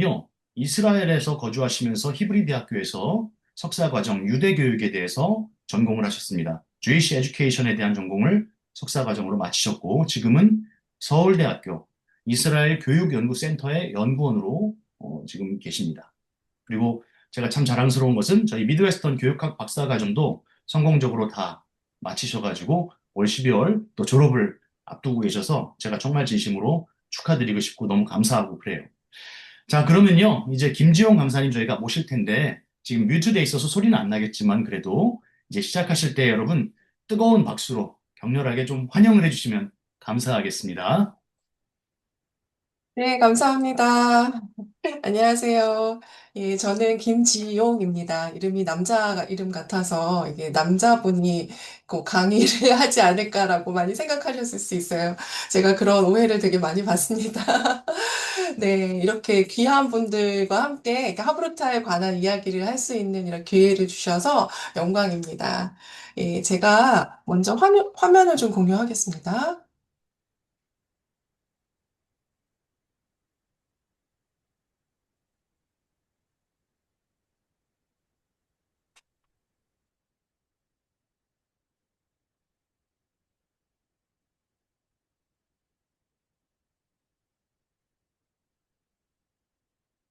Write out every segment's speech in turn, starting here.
요, 이스라엘에서 거주하시면서 히브리 대학교에서 석사 과정 유대 교육에 대해서 전공을 하셨습니다. Jewish Education에 대한 전공을 석사 과정으로 마치셨고, 지금은 서울대학교 이스라엘 교육연구센터의 연구원으로 지금 계십니다. 그리고 제가 참 자랑스러운 것은 저희 미드웨스턴 교육학 박사 과정도 성공적으로 다 마치셔가지고 올 12월 또 졸업을 앞두고 계셔서 제가 정말 진심으로 축하드리고 싶고 너무 감사하고 그래요. 자, 그러면요. 이제 김지용 강사님 저희가 모실 텐데, 지금 뮤트돼 있어서 소리는 안 나겠지만, 그래도 이제 시작하실 때 여러분 뜨거운 박수로 격렬하게 좀 환영을 해주시면 감사하겠습니다. 네, 감사합니다. 안녕하세요. 예, 저는 김지용입니다. 이름이 남자 이름 같아서 이게 남자분이 그 강의를 하지 않을까라고 많이 생각하셨을 수 있어요. 제가 그런 오해를 되게 많이 받습니다. 네, 이렇게 귀한 분들과 함께 이렇게 하브루타에 관한 이야기를 할 수 있는 이런 기회를 주셔서 영광입니다. 예, 제가 먼저 화면을 좀 공유하겠습니다.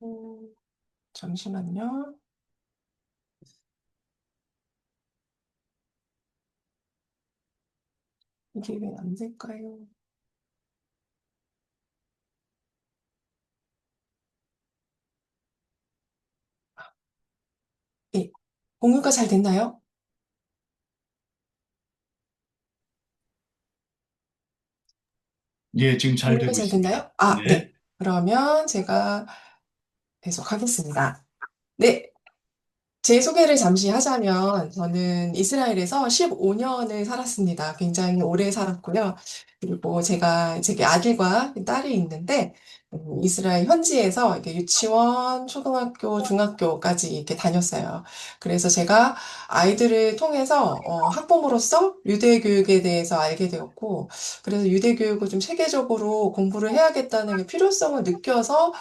음, 잠시만요. 이게 왜 안 될까요? 예, 공유가 잘 됐나요? 예, 지금 잘 공유가 되고 잘 있습니다. 됐나요? 아, 네. 네. 그러면 제가 계속하겠습니다. 네, 제 소개를 잠시 하자면 저는 이스라엘에서 15년을 살았습니다. 굉장히 오래 살았고요. 그리고 제게 아들과 딸이 있는데 이스라엘 현지에서 이렇게 유치원, 초등학교, 중학교까지 이렇게 다녔어요. 그래서 제가 아이들을 통해서 학부모로서 유대 교육에 대해서 알게 되었고, 그래서 유대 교육을 좀 체계적으로 공부를 해야겠다는 게 필요성을 느껴서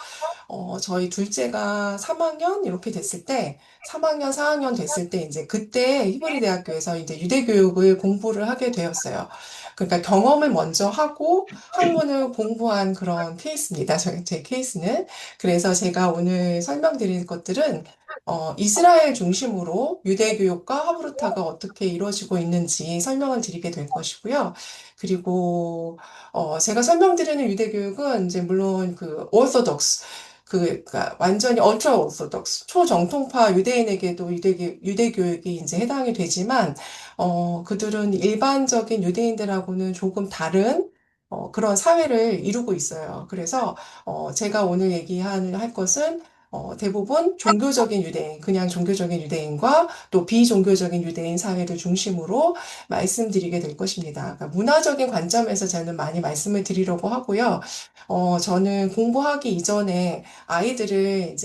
저희 둘째가 3학년 이렇게 됐을 때, 3학년, 4학년 됐을 때 이제 그때 히브리 대학교에서 이제 유대 교육을 공부를 하게 되었어요. 그러니까 경험을 먼저 하고 학문을 공부한 그런 케이스입니다. 제 케이스는. 그래서 제가 오늘 설명드릴 것들은 이스라엘 중심으로 유대 교육과 하브루타가 어떻게 이루어지고 있는지 설명을 드리게 될 것이고요. 그리고 제가 설명드리는 유대 교육은 이제 물론 그 오르소독스 그러니까 완전히 얼트라 오르소독스 초정통파 유대인에게도 유대 교육이 이제 해당이 되지만 그들은 일반적인 유대인들하고는 조금 다른 그런 사회를 이루고 있어요. 그래서 제가 오늘 할 것은 대부분 종교적인 유대인, 그냥 종교적인 유대인과 또 비종교적인 유대인 사회를 중심으로 말씀드리게 될 것입니다. 그러니까 문화적인 관점에서 저는 많이 말씀을 드리려고 하고요. 저는 공부하기 이전에 아이들을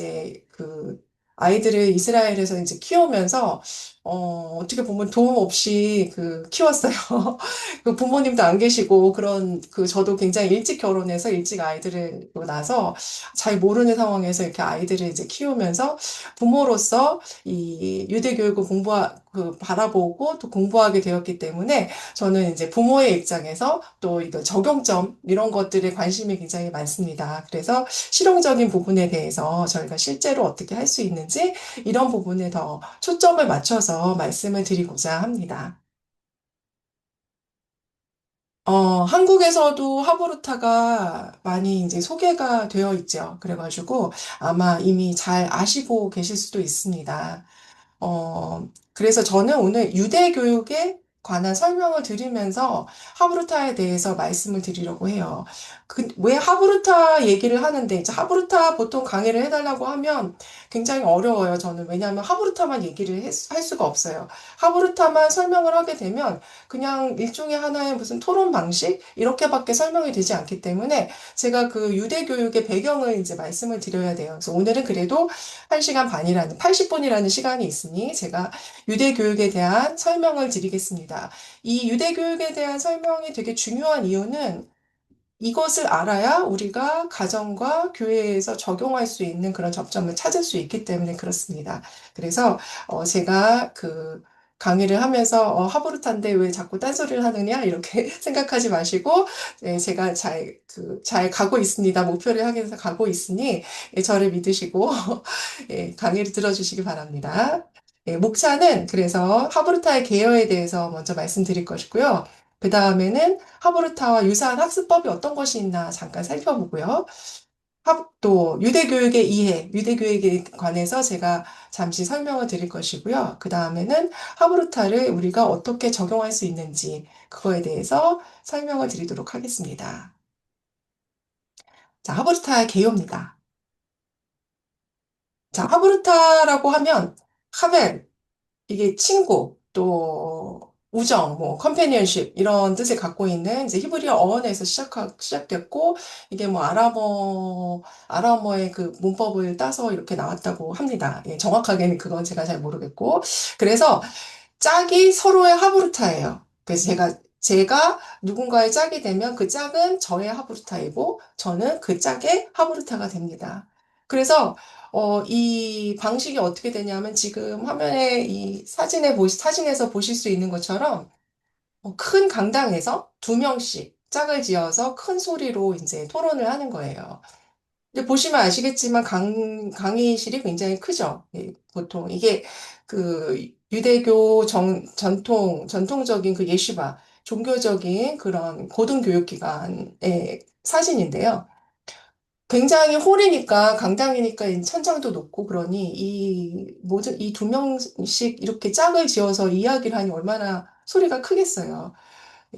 이스라엘에서 이제 키우면서 어떻게 보면 도움 없이 키웠어요. 그 부모님도 안 계시고 저도 굉장히 일찍 결혼해서 일찍 아이들을 낳아서 잘 모르는 상황에서 이렇게 아이들을 이제 키우면서 부모로서 이 유대 교육을 바라보고 또 공부하게 되었기 때문에 저는 이제 부모의 입장에서 또 이거 적용점 이런 것들에 관심이 굉장히 많습니다. 그래서 실용적인 부분에 대해서 저희가 실제로 어떻게 할 수 있는지 이런 부분에 더 초점을 맞춰서 말씀을 드리고자 합니다. 한국에서도 하브루타가 많이 이제 소개가 되어 있죠. 그래가지고 아마 이미 잘 아시고 계실 수도 있습니다. 그래서 저는 오늘 유대 교육에 관한 설명을 드리면서 하브루타에 대해서 말씀을 드리려고 해요. 왜 하브루타 얘기를 하는데, 이제 하브루타 보통 강의를 해달라고 하면 굉장히 어려워요, 저는. 왜냐하면 하브루타만 할 수가 없어요. 하브루타만 설명을 하게 되면 그냥 일종의 하나의 무슨 토론 방식? 이렇게밖에 설명이 되지 않기 때문에 제가 그 유대 교육의 배경을 이제 말씀을 드려야 돼요. 그래서 오늘은 그래도 1시간 반이라는, 80분이라는 시간이 있으니 제가 유대 교육에 대한 설명을 드리겠습니다. 이 유대 교육에 대한 설명이 되게 중요한 이유는 이것을 알아야 우리가 가정과 교회에서 적용할 수 있는 그런 접점을 찾을 수 있기 때문에 그렇습니다. 그래서 제가 그 강의를 하면서 하브루타인데 왜 자꾸 딴소리를 하느냐 이렇게 생각하지 마시고 제가 잘 가고 있습니다. 목표를 향해서 가고 있으니 저를 믿으시고 강의를 들어주시기 바랍니다. 목차는 그래서 하브루타의 개요에 대해서 먼저 말씀드릴 것이고요. 그 다음에는 하브루타와 유사한 학습법이 어떤 것이 있나 잠깐 살펴보고요. 또 유대교육의 이해, 유대교육에 관해서 제가 잠시 설명을 드릴 것이고요. 그 다음에는 하브루타를 우리가 어떻게 적용할 수 있는지 그거에 대해서 설명을 드리도록 하겠습니다. 자, 하브루타의 개요입니다. 자, 하브루타라고 하면 하벨, 이게 친구, 또 우정, 뭐 컴패니언십 이런 뜻을 갖고 있는 이제 히브리어 어원에서 시작됐고 이게 뭐 아람어의 그 문법을 따서 이렇게 나왔다고 합니다. 예, 정확하게는 그건 제가 잘 모르겠고 그래서 짝이 서로의 하브루타예요. 그래서 제가 누군가의 짝이 되면 그 짝은 저의 하브루타이고 저는 그 짝의 하브루타가 됩니다. 그래서 이 방식이 어떻게 되냐면 지금 화면에 이 사진에서 보실 수 있는 것처럼 큰 강당에서 두 명씩 짝을 지어서 큰 소리로 이제 토론을 하는 거예요. 근데 보시면 아시겠지만 강의실이 굉장히 크죠. 예, 보통 이게 그 유대교 전통적인 그 예시바, 종교적인 그런 고등교육기관의 사진인데요. 굉장히 홀이니까 강당이니까 이 천장도 높고 그러니 이 두 명씩 이렇게 짝을 지어서 이야기를 하니 얼마나 소리가 크겠어요.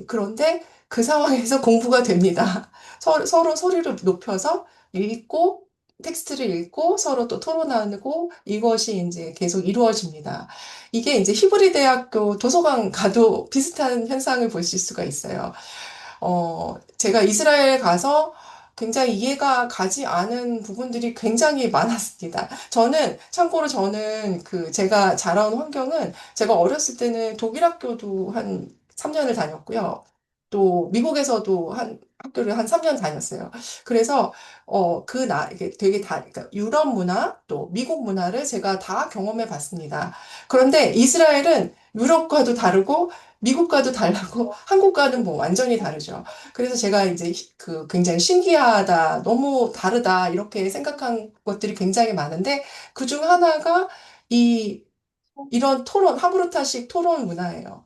그런데 그 상황에서 공부가 됩니다. 서로 소리를 높여서 읽고, 텍스트를 읽고, 서로 또 토론하고, 이것이 이제 계속 이루어집니다. 이게 이제 히브리 대학교 도서관 가도 비슷한 현상을 보실 수가 있어요. 제가 이스라엘 가서 굉장히 이해가 가지 않은 부분들이 굉장히 많았습니다. 참고로 저는 제가 자라온 환경은 제가 어렸을 때는 독일 학교도 한 3년을 다녔고요. 또 미국에서도 학교를 한 3년 다녔어요. 그래서, 이게 되게 그러니까 유럽 문화, 또 미국 문화를 제가 다 경험해 봤습니다. 그런데 이스라엘은 유럽과도 다르고, 미국과도 다르고 한국과는 뭐 완전히 다르죠. 그래서 제가 이제 굉장히 신기하다, 너무 다르다 이렇게 생각한 것들이 굉장히 많은데 그중 하나가 이 이런 하브루타식 토론 문화예요.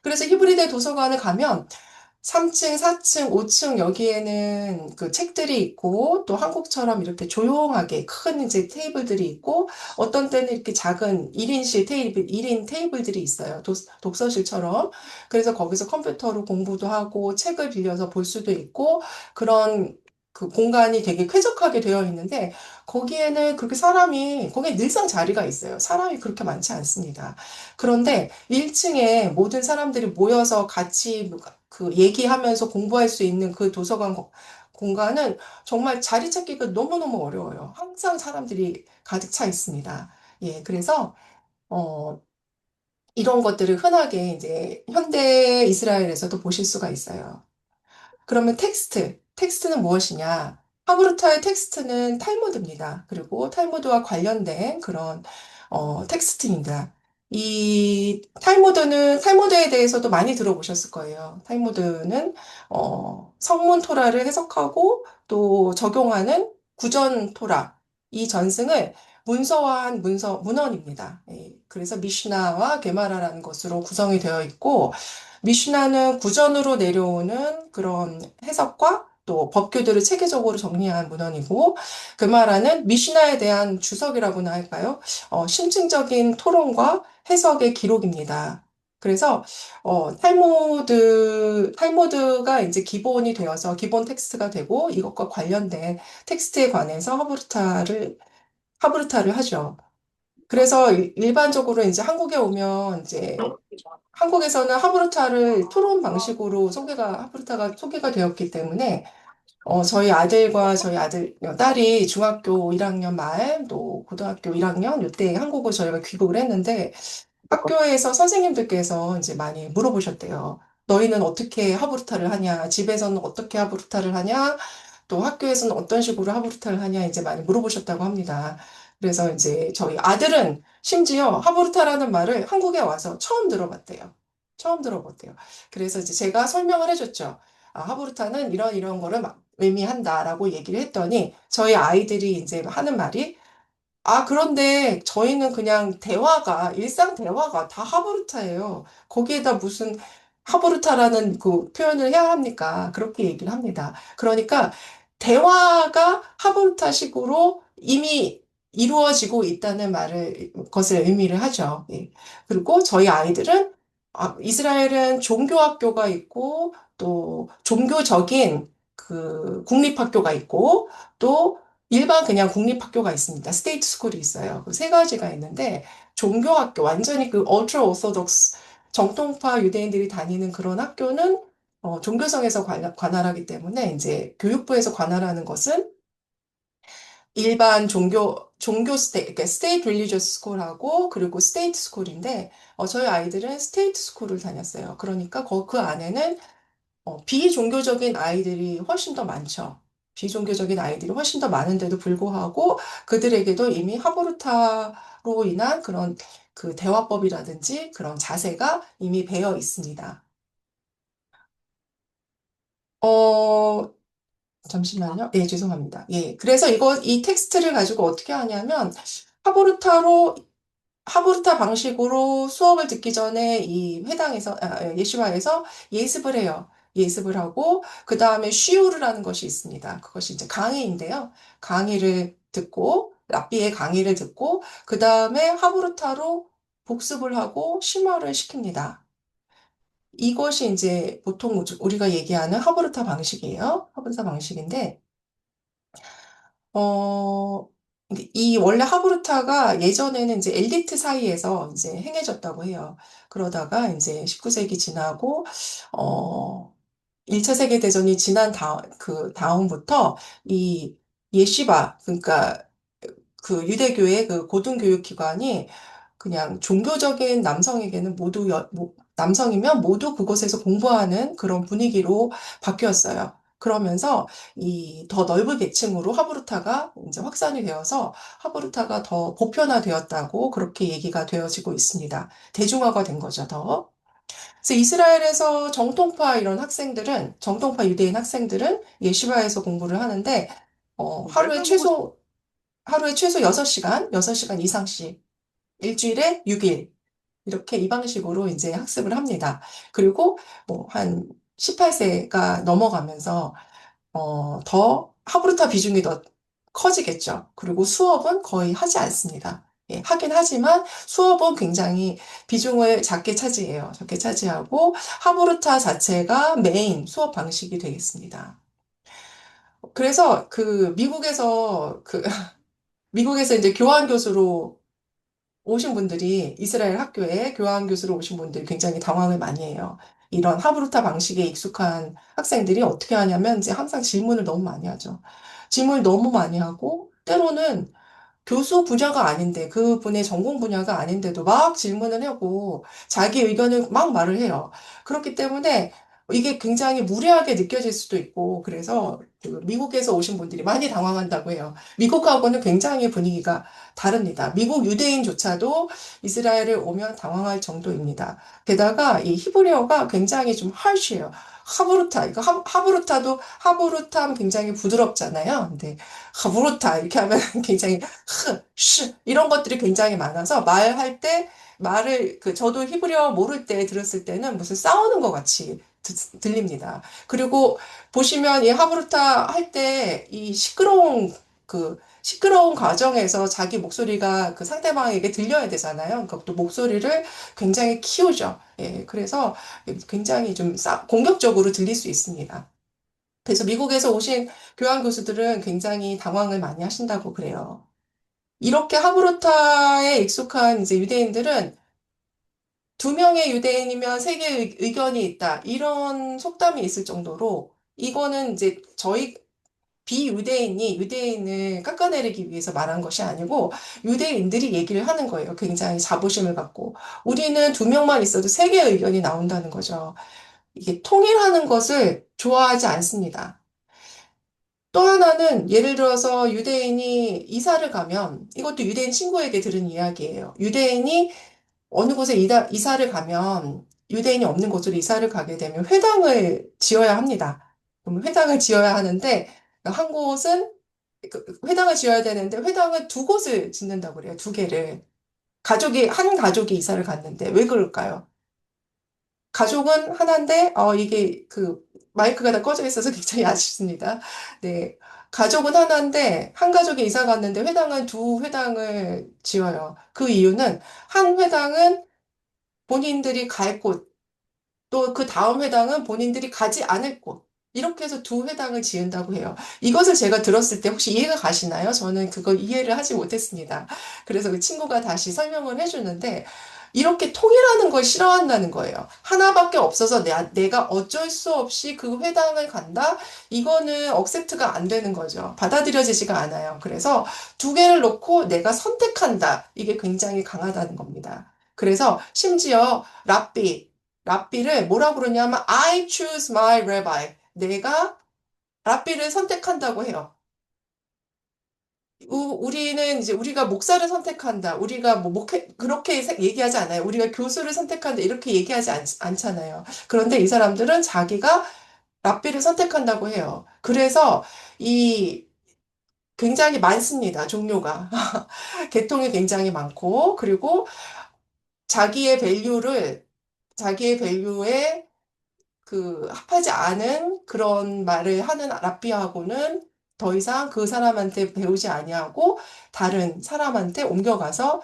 그래서 히브리대 도서관을 가면 3층, 4층, 5층 여기에는 그 책들이 있고 또 한국처럼 이렇게 조용하게 큰 이제 테이블들이 있고 어떤 때는 이렇게 작은 1인 테이블들이 있어요. 독서실처럼. 그래서 거기서 컴퓨터로 공부도 하고 책을 빌려서 볼 수도 있고 그런 그 공간이 되게 쾌적하게 되어 있는데 거기에 늘상 자리가 있어요. 사람이 그렇게 많지 않습니다. 그런데 1층에 모든 사람들이 모여서 같이 그 얘기하면서 공부할 수 있는 그 공간은 정말 자리 찾기가 너무너무 어려워요. 항상 사람들이 가득 차 있습니다. 예, 그래서, 어, 이런 것들을 흔하게 이제 현대 이스라엘에서도 보실 수가 있어요. 그러면 텍스트는 무엇이냐? 하브루타의 텍스트는 탈무드입니다. 그리고 탈무드와 관련된 그런 텍스트입니다. 이 탈무드에 대해서도 많이 들어보셨을 거예요. 탈무드는 성문 토라를 해석하고 또 적용하는 구전 토라, 이 전승을 문서화한 문헌입니다. 예, 그래서 미시나와 게마라라는 것으로 구성이 되어 있고 미슈나는 구전으로 내려오는 그런 해석과 또 법규들을 체계적으로 정리한 문헌이고 그마라는 미슈나에 대한 주석이라고나 할까요? 심층적인 토론과 해석의 기록입니다. 그래서 탈무드가 이제 기본이 되어서 기본 텍스트가 되고 이것과 관련된 텍스트에 관해서 하브루타를 하죠. 그래서 일반적으로 이제 한국에 오면 이제 한국에서는 하브루타가 소개가 되었기 때문에, 저희 딸이 중학교 1학년 말, 또 고등학교 1학년, 이때 한국을 저희가 귀국을 했는데, 학교에서 선생님들께서 이제 많이 물어보셨대요. 너희는 어떻게 하브루타를 하냐? 집에서는 어떻게 하브루타를 하냐? 또 학교에서는 어떤 식으로 하브루타를 하냐? 이제 많이 물어보셨다고 합니다. 그래서 이제 저희 아들은 심지어 하브루타라는 말을 한국에 와서 처음 들어봤대요. 처음 들어봤대요. 그래서 이제 제가 설명을 해줬죠. 아, 하브루타는 이런 거를 막 의미한다라고 얘기를 했더니 저희 아이들이 이제 하는 말이 아, 그런데 저희는 그냥 대화가, 일상 대화가 다 하브루타예요. 거기에다 무슨 하브루타라는 그 표현을 해야 합니까? 그렇게 얘기를 합니다. 그러니까 대화가 하브루타식으로 이미 이루어지고 있다는 것을 의미를 하죠. 예. 그리고 저희 아이들은 이스라엘은 종교학교가 있고 또 종교적인 그 국립학교가 있고 또 일반 그냥 국립학교가 있습니다. 스테이트 스쿨이 있어요. 그 세 가지가 있는데 종교학교 완전히 그 ultra orthodox 정통파 유대인들이 다니는 그런 학교는 종교성에서 관할하기 때문에 이제 교육부에서 관할하는 것은 일반 그러니까 스테이트 릴리지어스 스쿨하고 그리고 스테이트 스쿨인데 저희 아이들은 스테이트 스쿨을 다녔어요. 그러니까 그 안에는 비종교적인 아이들이 훨씬 더 많죠. 비종교적인 아이들이 훨씬 더 많은데도 불구하고 그들에게도 이미 하보르타로 인한 그런 그 대화법이라든지 그런 자세가 이미 배어 있습니다. 어, 잠시만요. 예, 죄송합니다. 예. 그래서 이 텍스트를 가지고 어떻게 하냐면 하보르타로 하브루타 방식으로 수업을 듣기 전에 이 예시와에서 예습을 해요. 예습을 하고, 그 다음에 쉬우르라는 것이 있습니다. 그것이 이제 강의인데요. 강의를 듣고, 랍비의 강의를 듣고, 그 다음에 하브루타로 복습을 하고 심화를 시킵니다. 이것이 이제 보통 우리가 얘기하는 하브루타 방식이에요. 하브루타 방식인데, 어, 이 원래 하브루타가 예전에는 이제 엘리트 사이에서 이제 행해졌다고 해요. 그러다가 이제 19세기 지나고, 어, 1차 세계대전이 지난 그 다음부터 이 예시바, 그러니까 그 유대교의 그 고등교육기관이 그냥 종교적인 남성에게는 남성이면 모두 그곳에서 공부하는 그런 분위기로 바뀌었어요. 그러면서 이 더 넓은 계층으로 하브루타가 이제 확산이 되어서 하브루타가 더 보편화되었다고 그렇게 얘기가 되어지고 있습니다. 대중화가 된 거죠, 더. 그래서 이스라엘에서 정통파 유대인 학생들은 예시바에서 공부를 하는데, 어, 하루에 최소 하루에 최소 6시간 이상씩, 일주일에 6일, 이렇게 이 방식으로 이제 학습을 합니다. 그리고 뭐 한 18세가 넘어가면서, 더 하브루타 비중이 더 커지겠죠. 그리고 수업은 거의 하지 않습니다. 예, 하긴 하지만 수업은 굉장히 비중을 작게 차지해요. 작게 차지하고 하브루타 자체가 메인 수업 방식이 되겠습니다. 그래서 미국에서 이제 교환 교수로 오신 분들이 이스라엘 학교에 교환 교수로 오신 분들이 굉장히 당황을 많이 해요. 이런 하브루타 방식에 익숙한 학생들이 어떻게 하냐면 이제 항상 질문을 너무 많이 하죠. 질문을 너무 많이 하고 때로는 교수 분야가 아닌데 그분의 전공 분야가 아닌데도 막 질문을 하고 자기 의견을 막 말을 해요. 그렇기 때문에 이게 굉장히 무례하게 느껴질 수도 있고 그래서 그 미국에서 오신 분들이 많이 당황한다고 해요. 미국하고는 굉장히 분위기가 다릅니다. 미국 유대인조차도 이스라엘에 오면 당황할 정도입니다. 게다가 이 히브리어가 굉장히 좀 harsh해요. 하브루타도 굉장히 부드럽잖아요. 근데 하브루타 이렇게 하면 굉장히 이런 것들이 굉장히 많아서 저도 히브리어 모를 때 들었을 때는 무슨 싸우는 것 같이 들립니다. 그리고 보시면 이 하브루타 할 때 이 시끄러운 과정에서 자기 목소리가 그 상대방에게 들려야 되잖아요. 그러니까 또 목소리를 굉장히 키우죠. 예, 그래서 굉장히 좀 공격적으로 들릴 수 있습니다. 그래서 미국에서 오신 교환 교수들은 굉장히 당황을 많이 하신다고 그래요. 이렇게 하브루타에 익숙한 이제 유대인들은 두 명의 유대인이면 세 개의 의견이 있다. 이런 속담이 있을 정도로 이거는 이제 저희 비유대인이 유대인을 깎아내리기 위해서 말한 것이 아니고 유대인들이 얘기를 하는 거예요. 굉장히 자부심을 갖고. 우리는 두 명만 있어도 세 개의 의견이 나온다는 거죠. 이게 통일하는 것을 좋아하지 않습니다. 또 하나는 예를 들어서 유대인이 이사를 가면 이것도 유대인 친구에게 들은 이야기예요. 유대인이 어느 곳에 이사를 가면 유대인이 없는 곳으로 이사를 가게 되면 회당을 지어야 합니다. 그럼 회당을 지어야 하는데 한 곳은 회당을 지어야 되는데 회당을 두 곳을 짓는다고 그래요. 두 개를. 한 가족이 이사를 갔는데 왜 그럴까요? 가족은 하나인데, 이게 마이크가 다 꺼져 있어서 굉장히 아쉽습니다. 네. 가족은 하나인데, 한 가족이 이사 갔는데, 회당은 두 회당을 지어요. 그 이유는, 한 회당은 본인들이 갈 곳, 또 그 다음 회당은 본인들이 가지 않을 곳. 이렇게 해서 두 회당을 지은다고 해요. 이것을 제가 들었을 때 혹시 이해가 가시나요? 저는 그걸 이해를 하지 못했습니다. 그래서 그 친구가 다시 설명을 해주는데, 이렇게 통일하는 걸 싫어한다는 거예요. 하나밖에 없어서 내가 어쩔 수 없이 그 회당을 간다? 이거는 억셉트가 안 되는 거죠. 받아들여지지가 않아요. 그래서 두 개를 놓고 내가 선택한다. 이게 굉장히 강하다는 겁니다. 그래서 심지어 랍비를 뭐라고 그러냐면 I choose my rabbi. 내가 랍비를 선택한다고 해요. 우리는 이제 우리가 목사를 선택한다. 우리가 뭐 그렇게 얘기하지 않아요. 우리가 교수를 선택한다. 이렇게 얘기하지 않잖아요. 그런데 이 사람들은 자기가 랍비를 선택한다고 해요. 그래서 이 굉장히 많습니다. 종류가. 계통이 굉장히 많고, 그리고 자기의 밸류를, 자기의 밸류에 합하지 않은 그런 말을 하는 랍비하고는 더 이상 그 사람한테 배우지 아니하고 다른 사람한테 옮겨가서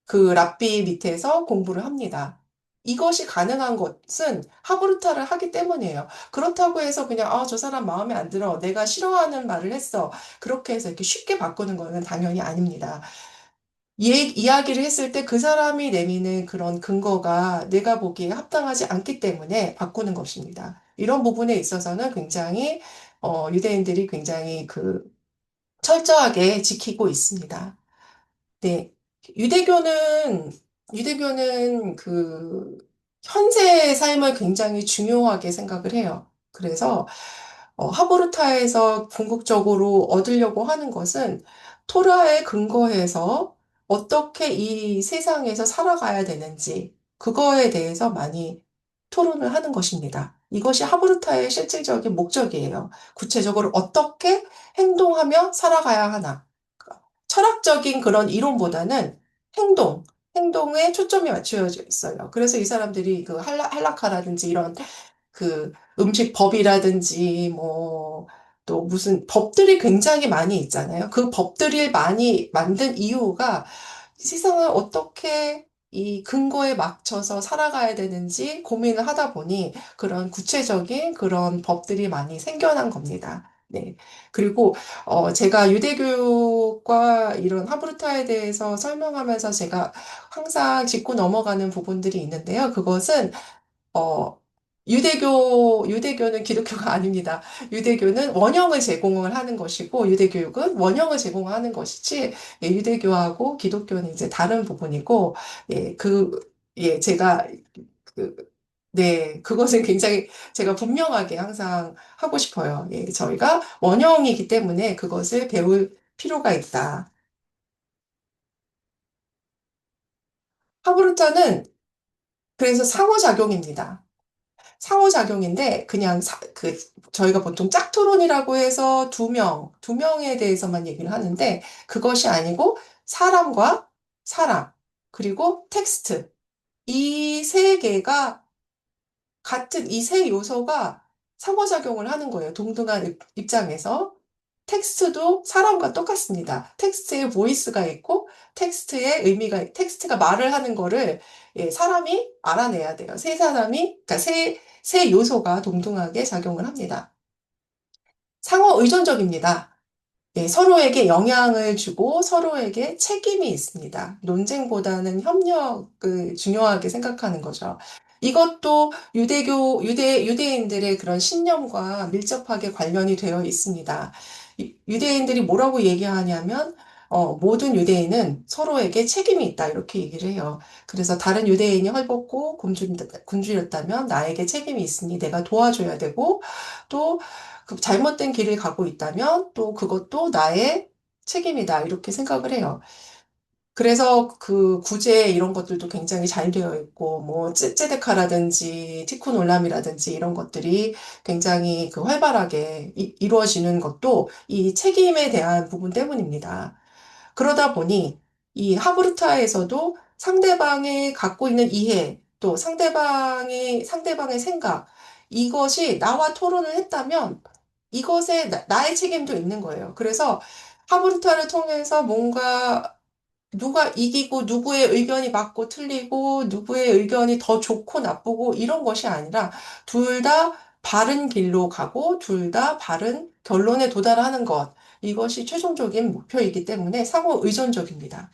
그 랍비 밑에서 공부를 합니다. 이것이 가능한 것은 하브루타를 하기 때문이에요. 그렇다고 해서 그냥 저 사람 마음에 안 들어. 내가 싫어하는 말을 했어. 그렇게 해서 이렇게 쉽게 바꾸는 거는 당연히 아닙니다. 이야기를 했을 때 그 사람이 내미는 그런 근거가 내가 보기에 합당하지 않기 때문에 바꾸는 것입니다. 이런 부분에 있어서는 굉장히 유대인들이 굉장히 철저하게 지키고 있습니다. 네. 유대교는, 유대교는 현재의 삶을 굉장히 중요하게 생각을 해요. 그래서, 하보르타에서 궁극적으로 얻으려고 하는 것은 토라에 근거해서 어떻게 이 세상에서 살아가야 되는지, 그거에 대해서 많이 토론을 하는 것입니다. 이것이 하보르타의 실질적인 목적이에요. 구체적으로 어떻게 행동하며 살아가야 하나. 철학적인 그런 이론보다는 행동에 초점이 맞춰져 있어요. 그래서 이 사람들이 할라카라든지 이런 음식 법이라든지 또 무슨 법들이 굉장히 많이 있잖아요. 그 법들을 많이 만든 이유가 세상을 어떻게 이 근거에 맞춰서 살아가야 되는지 고민을 하다 보니 그런 구체적인 그런 법들이 많이 생겨난 겁니다. 네. 그리고 제가 유대교과 이런 하브루타에 대해서 설명하면서 제가 항상 짚고 넘어가는 부분들이 있는데요. 그것은 어, 유대교는 기독교가 아닙니다. 유대교는 원형을 제공을 하는 것이고, 유대교육은 원형을 제공하는 것이지, 예, 유대교하고 기독교는 이제 다른 부분이고, 예, 제가, 그, 네, 그것은 굉장히 제가 분명하게 항상 하고 싶어요. 예, 저희가 원형이기 때문에 그것을 배울 필요가 있다. 하브루타는 그래서 상호작용입니다. 상호작용인데 저희가 보통 짝토론이라고 해서 두 명에 대해서만 얘기를 하는데 그것이 아니고 사람과 사람 그리고 텍스트 이 세 개가 이 세 요소가 상호작용을 하는 거예요. 동등한 입장에서 텍스트도 사람과 똑같습니다. 텍스트에 보이스가 있고 텍스트가 말을 하는 거를 사람이 알아내야 돼요. 그러니까 세 요소가 동등하게 작용을 합니다. 상호 의존적입니다. 서로에게 영향을 주고 서로에게 책임이 있습니다. 논쟁보다는 협력을 중요하게 생각하는 거죠. 이것도 유대인들의 그런 신념과 밀접하게 관련이 되어 있습니다. 유대인들이 뭐라고 얘기하냐면, 모든 유대인은 서로에게 책임이 있다. 이렇게 얘기를 해요. 그래서 다른 유대인이 헐벗고 굶주렸다면 나에게 책임이 있으니 내가 도와줘야 되고, 또 그 잘못된 길을 가고 있다면 또 그것도 나의 책임이다. 이렇게 생각을 해요. 그래서 그 구제 이런 것들도 굉장히 잘 되어 있고, 뭐, ጼ데카라든지, 티쿠 놀람이라든지 이런 것들이 굉장히 그 활발하게 이루어지는 것도 이 책임에 대한 부분 때문입니다. 그러다 보니 이 하브르타에서도 상대방이 갖고 있는 이해, 또 상대방의 생각, 이것이 나와 토론을 했다면 이것에 나의 책임도 있는 거예요. 그래서 하브르타를 통해서 뭔가 누가 이기고 누구의 의견이 맞고 틀리고 누구의 의견이 더 좋고 나쁘고 이런 것이 아니라 둘 다 바른 길로 가고 둘 다 바른 결론에 도달하는 것. 이것이 최종적인 목표이기 때문에 상호 의존적입니다.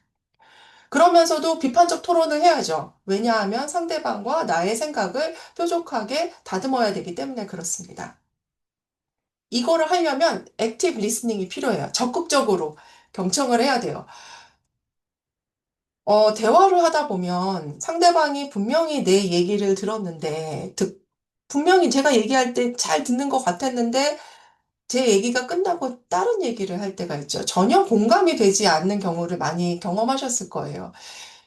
그러면서도 비판적 토론을 해야죠. 왜냐하면 상대방과 나의 생각을 뾰족하게 다듬어야 되기 때문에 그렇습니다. 이거를 하려면 액티브 리스닝이 필요해요. 적극적으로 경청을 해야 돼요. 대화를 하다 보면 상대방이 분명히 내 얘기를 들었는데, 분명히 제가 얘기할 때 잘 듣는 것 같았는데, 제 얘기가 끝나고 다른 얘기를 할 때가 있죠. 전혀 공감이 되지 않는 경우를 많이 경험하셨을 거예요.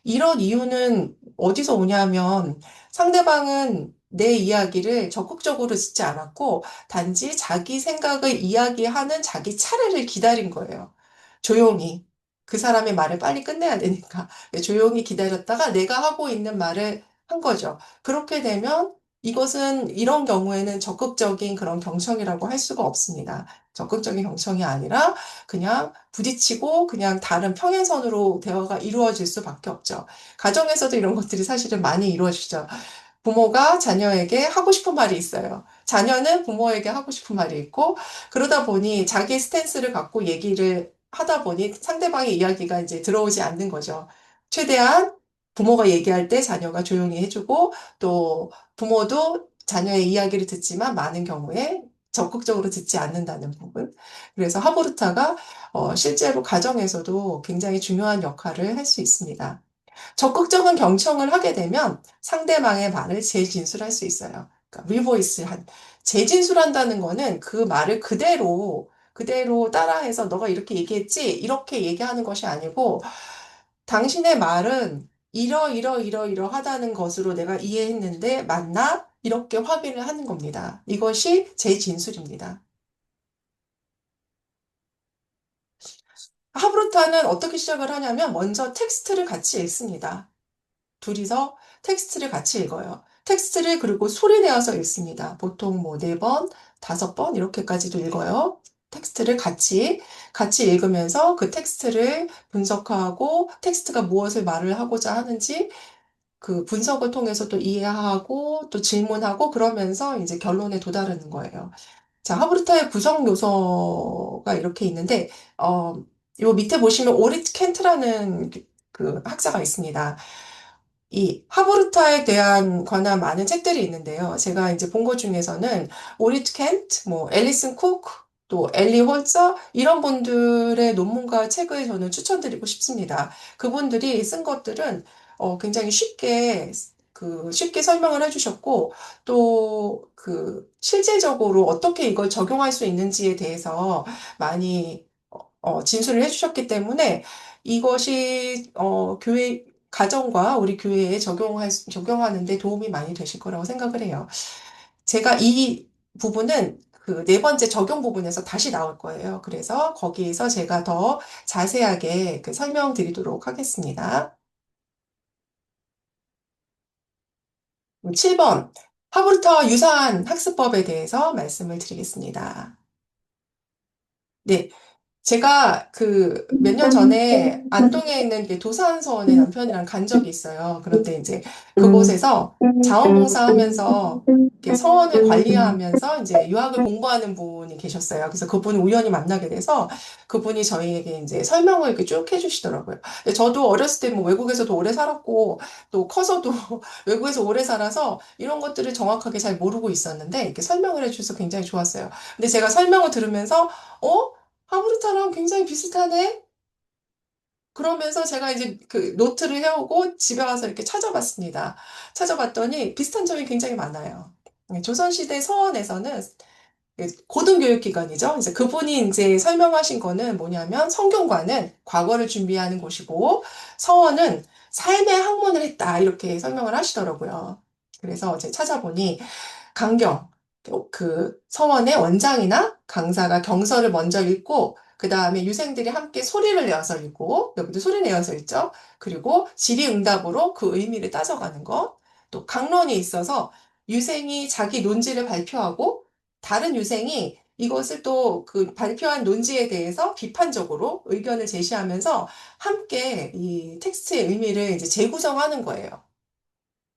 이런 이유는 어디서 오냐면 상대방은 내 이야기를 적극적으로 듣지 않았고 단지 자기 생각을 이야기하는 자기 차례를 기다린 거예요. 조용히. 그 사람의 말을 빨리 끝내야 되니까. 조용히 기다렸다가 내가 하고 있는 말을 한 거죠. 그렇게 되면 이것은 이런 경우에는 적극적인 그런 경청이라고 할 수가 없습니다. 적극적인 경청이 아니라 그냥 부딪히고 그냥 다른 평행선으로 대화가 이루어질 수밖에 없죠. 가정에서도 이런 것들이 사실은 많이 이루어지죠. 부모가 자녀에게 하고 싶은 말이 있어요. 자녀는 부모에게 하고 싶은 말이 있고, 그러다 보니 자기 스탠스를 갖고 얘기를 하다 보니 상대방의 이야기가 이제 들어오지 않는 거죠. 최대한 부모가 얘기할 때 자녀가 조용히 해주고, 또 부모도 자녀의 이야기를 듣지만 많은 경우에 적극적으로 듣지 않는다는 부분. 그래서 하보르타가 실제로 가정에서도 굉장히 중요한 역할을 할 수 있습니다. 적극적인 경청을 하게 되면 상대방의 말을 재진술할 수 있어요. 그러니까 재진술한다는 거는 그 말을 그대로 따라해서 너가 이렇게 얘기했지? 이렇게 얘기하는 것이 아니고 당신의 말은 이러하다는 것으로 내가 이해했는데 맞나? 이렇게 확인을 하는 겁니다. 이것이 재진술입니다. 하브루타는 어떻게 시작을 하냐면 먼저 텍스트를 같이 읽습니다. 둘이서 텍스트를 같이 읽어요. 텍스트를 그리고 소리 내어서 읽습니다. 보통 뭐 네 번, 다섯 번 이렇게까지도 읽어요. 텍스트를 같이 읽으면서 그 텍스트를 분석하고 텍스트가 무엇을 말을 하고자 하는지 그 분석을 통해서 또 이해하고 또 질문하고 그러면서 이제 결론에 도달하는 거예요. 자, 하브르타의 구성 요소가 이렇게 있는데, 요 밑에 보시면 오리트 켄트라는 그 학자가 있습니다. 이 하보르타에 대한 관한 많은 책들이 있는데요. 제가 이제 본 것 중에서는 오리트 켄트, 뭐 앨리슨 쿡, 또 엘리 홀서 이런 분들의 논문과 책을 저는 추천드리고 싶습니다. 그분들이 쓴 것들은 굉장히 쉽게 설명을 해주셨고 또 그 실제적으로 어떻게 이걸 적용할 수 있는지에 대해서 많이 진술을 해주셨기 때문에 이것이 가정과 우리 교회에 적용하는 데 도움이 많이 되실 거라고 생각을 해요. 제가 이 부분은 그 네 번째 적용 부분에서 다시 나올 거예요. 그래서 거기에서 제가 더 자세하게 그 설명드리도록 하겠습니다. 7번. 하브르타와 유사한 학습법에 대해서 말씀을 드리겠습니다. 네. 제가 그 몇 년 전에 안동에 있는 그 도산서원에 남편이랑 간 적이 있어요. 그런데 이제 그곳에서 자원봉사 하면서 이렇게 서원을 관리하면서 이제 유학을 공부하는 분이 계셨어요. 그래서 그분을 우연히 만나게 돼서 그분이 저희에게 이제 설명을 이렇게 쭉 해주시더라고요. 근데 저도 어렸을 때 뭐 외국에서도 오래 살았고 또 커서도 외국에서 오래 살아서 이런 것들을 정확하게 잘 모르고 있었는데 이렇게 설명을 해주셔서 굉장히 좋았어요. 근데 제가 설명을 들으면서 어? 하브르타랑 굉장히 비슷하네? 그러면서 제가 이제 그 노트를 해오고 집에 와서 이렇게 찾아봤습니다. 찾아봤더니 비슷한 점이 굉장히 많아요. 조선시대 서원에서는 고등교육기관이죠. 이제 그분이 이제 설명하신 거는 뭐냐면 성균관은 과거를 준비하는 곳이고 서원은 삶의 학문을 했다. 이렇게 설명을 하시더라고요. 그래서 이제 찾아보니 강경, 그 서원의 원장이나 강사가 경서를 먼저 읽고 그 다음에 유생들이 함께 소리를 내어서 읽고 여기도 소리 내어서 읽죠. 그리고 질의응답으로 그 의미를 따져가는 것. 또 강론이 있어서 유생이 자기 논지를 발표하고 다른 유생이 이것을 또 그 발표한 논지에 대해서 비판적으로 의견을 제시하면서 함께 이 텍스트의 의미를 이제 재구성하는 거예요.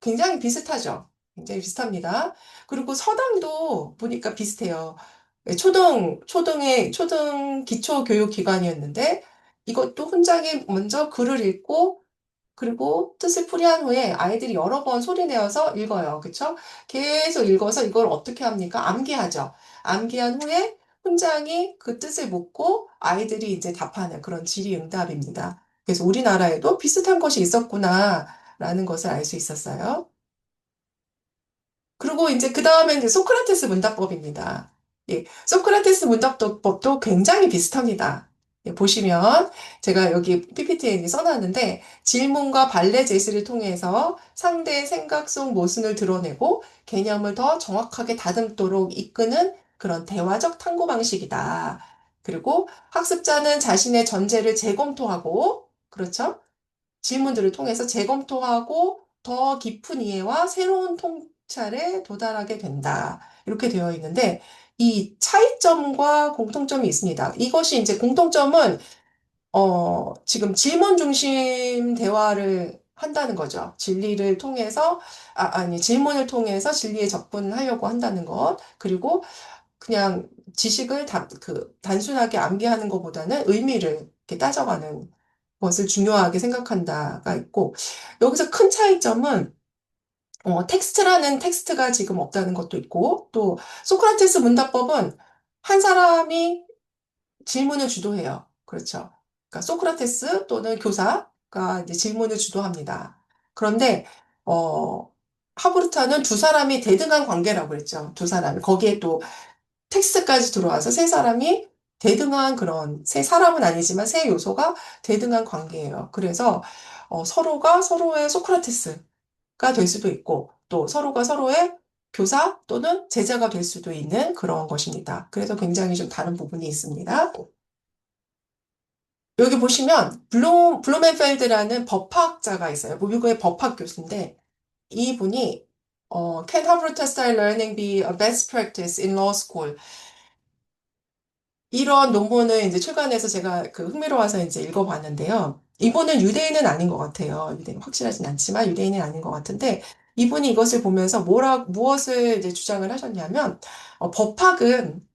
굉장히 비슷하죠. 굉장히 비슷합니다. 그리고 서당도 보니까 비슷해요. 네, 초등 기초 교육 기관이었는데 이것도 훈장이 먼저 글을 읽고 그리고 뜻을 풀이한 후에 아이들이 여러 번 소리 내어서 읽어요. 그쵸? 계속 읽어서 이걸 어떻게 합니까? 암기하죠. 암기한 후에 훈장이 그 뜻을 묻고 아이들이 이제 답하는 그런 질의응답입니다. 그래서 우리나라에도 비슷한 것이 있었구나라는 것을 알 수 있었어요. 그리고 이제 그 다음에 이제 소크라테스 문답법입니다. 예, 소크라테스 문답법도 굉장히 비슷합니다. 예, 보시면 제가 여기 PPT에 써놨는데 질문과 발레 제시를 통해서 상대의 생각 속 모순을 드러내고 개념을 더 정확하게 다듬도록 이끄는 그런 대화적 탐구 방식이다. 그리고 학습자는 자신의 전제를 재검토하고, 그렇죠? 질문들을 통해서 재검토하고 더 깊은 이해와 새로운 통찰에 도달하게 된다. 이렇게 되어 있는데 이 차이점과 공통점이 있습니다. 이것이 이제 공통점은 지금 질문 중심 대화를 한다는 거죠. 진리를 통해서 아니 질문을 통해서 진리에 접근하려고 한다는 것. 그리고 그냥 지식을 단순하게 암기하는 것보다는 의미를 이렇게 따져가는 것을 중요하게 생각한다가 있고, 여기서 큰 차이점은, 텍스트라는 텍스트가 지금 없다는 것도 있고, 또, 소크라테스 문답법은 한 사람이 질문을 주도해요. 그렇죠. 그러니까 소크라테스 또는 교사가 이제 질문을 주도합니다. 그런데, 어, 하브르타는 두 사람이 대등한 관계라고 그랬죠. 두 사람이. 거기에 또 텍스트까지 들어와서 세 사람이 대등한 그런, 세 사람은 아니지만 세 요소가 대등한 관계예요. 그래서 서로가 서로의 소크라테스가 될 수도 있고 또 서로가 서로의 교사 또는 제자가 될 수도 있는 그런 것입니다. 그래서 굉장히 좀 다른 부분이 있습니다. 여기 보시면 블루멘펠드라는 법학자가 있어요. 미국의 법학 교수인데 이분이 Can Harvard Style Learning be a best practice in law school? 이런 논문을 이제 출간해서 제가 그 흥미로워서 이제 읽어봤는데요. 이분은 유대인은 아닌 것 같아요. 유대인 확실하진 않지만 유대인은 아닌 것 같은데 이분이 이것을 보면서 무엇을 이제 주장을 하셨냐면 법학은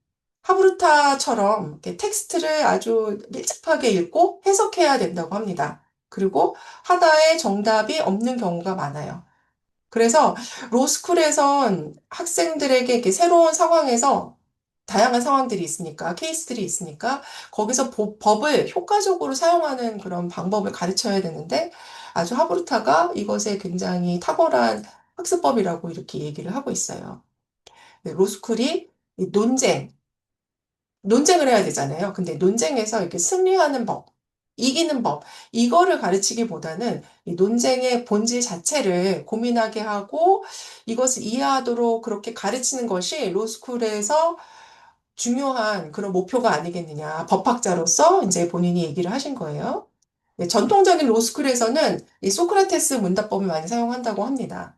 하브르타처럼 이렇게 텍스트를 아주 밀접하게 읽고 해석해야 된다고 합니다. 그리고 하다에 정답이 없는 경우가 많아요. 그래서 로스쿨에선 학생들에게 이렇게 새로운 상황에서 다양한 상황들이 있으니까, 케이스들이 있으니까, 거기서 법을 효과적으로 사용하는 그런 방법을 가르쳐야 되는데, 아주 하브르타가 이것에 굉장히 탁월한 학습법이라고 이렇게 얘기를 하고 있어요. 네, 로스쿨이 이 논쟁을 해야 되잖아요. 근데 논쟁에서 이렇게 승리하는 법, 이기는 법, 이거를 가르치기보다는 이 논쟁의 본질 자체를 고민하게 하고 이것을 이해하도록 그렇게 가르치는 것이 로스쿨에서 중요한 그런 목표가 아니겠느냐. 법학자로서 이제 본인이 얘기를 하신 거예요. 네, 전통적인 로스쿨에서는 이 소크라테스 문답법을 많이 사용한다고 합니다.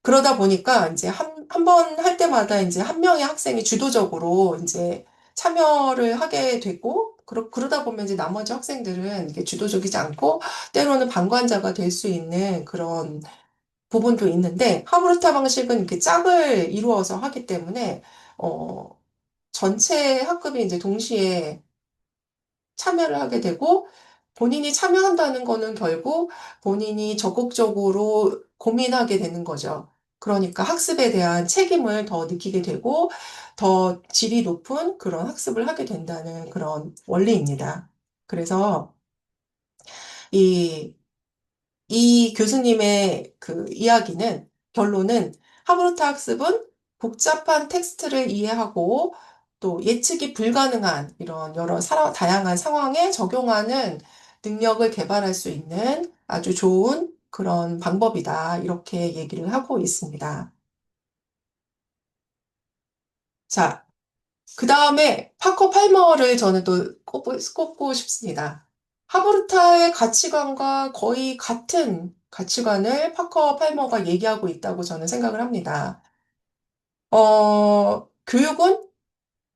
그러다 보니까 이제 한 번 할 때마다 이제 한 명의 학생이 주도적으로 이제 참여를 하게 되고, 그러다 보면 이제 나머지 학생들은 이게 주도적이지 않고, 때로는 방관자가 될 수 있는 그런 부분도 있는데, 하브르타 방식은 이렇게 짝을 이루어서 하기 때문에, 어, 전체 학급이 이제 동시에 참여를 하게 되고 본인이 참여한다는 거는 결국 본인이 적극적으로 고민하게 되는 거죠. 그러니까 학습에 대한 책임을 더 느끼게 되고 더 질이 높은 그런 학습을 하게 된다는 그런 원리입니다. 그래서 이, 이 교수님의 그 이야기는, 결론은 하브루타 학습은 복잡한 텍스트를 이해하고 또 예측이 불가능한 이런 여러 다양한 상황에 적용하는 능력을 개발할 수 있는 아주 좋은 그런 방법이다. 이렇게 얘기를 하고 있습니다. 자, 그 다음에 파커 팔머를 저는 또 꼽고 싶습니다. 하브루타의 가치관과 거의 같은 가치관을 파커 팔머가 얘기하고 있다고 저는 생각을 합니다. 교육은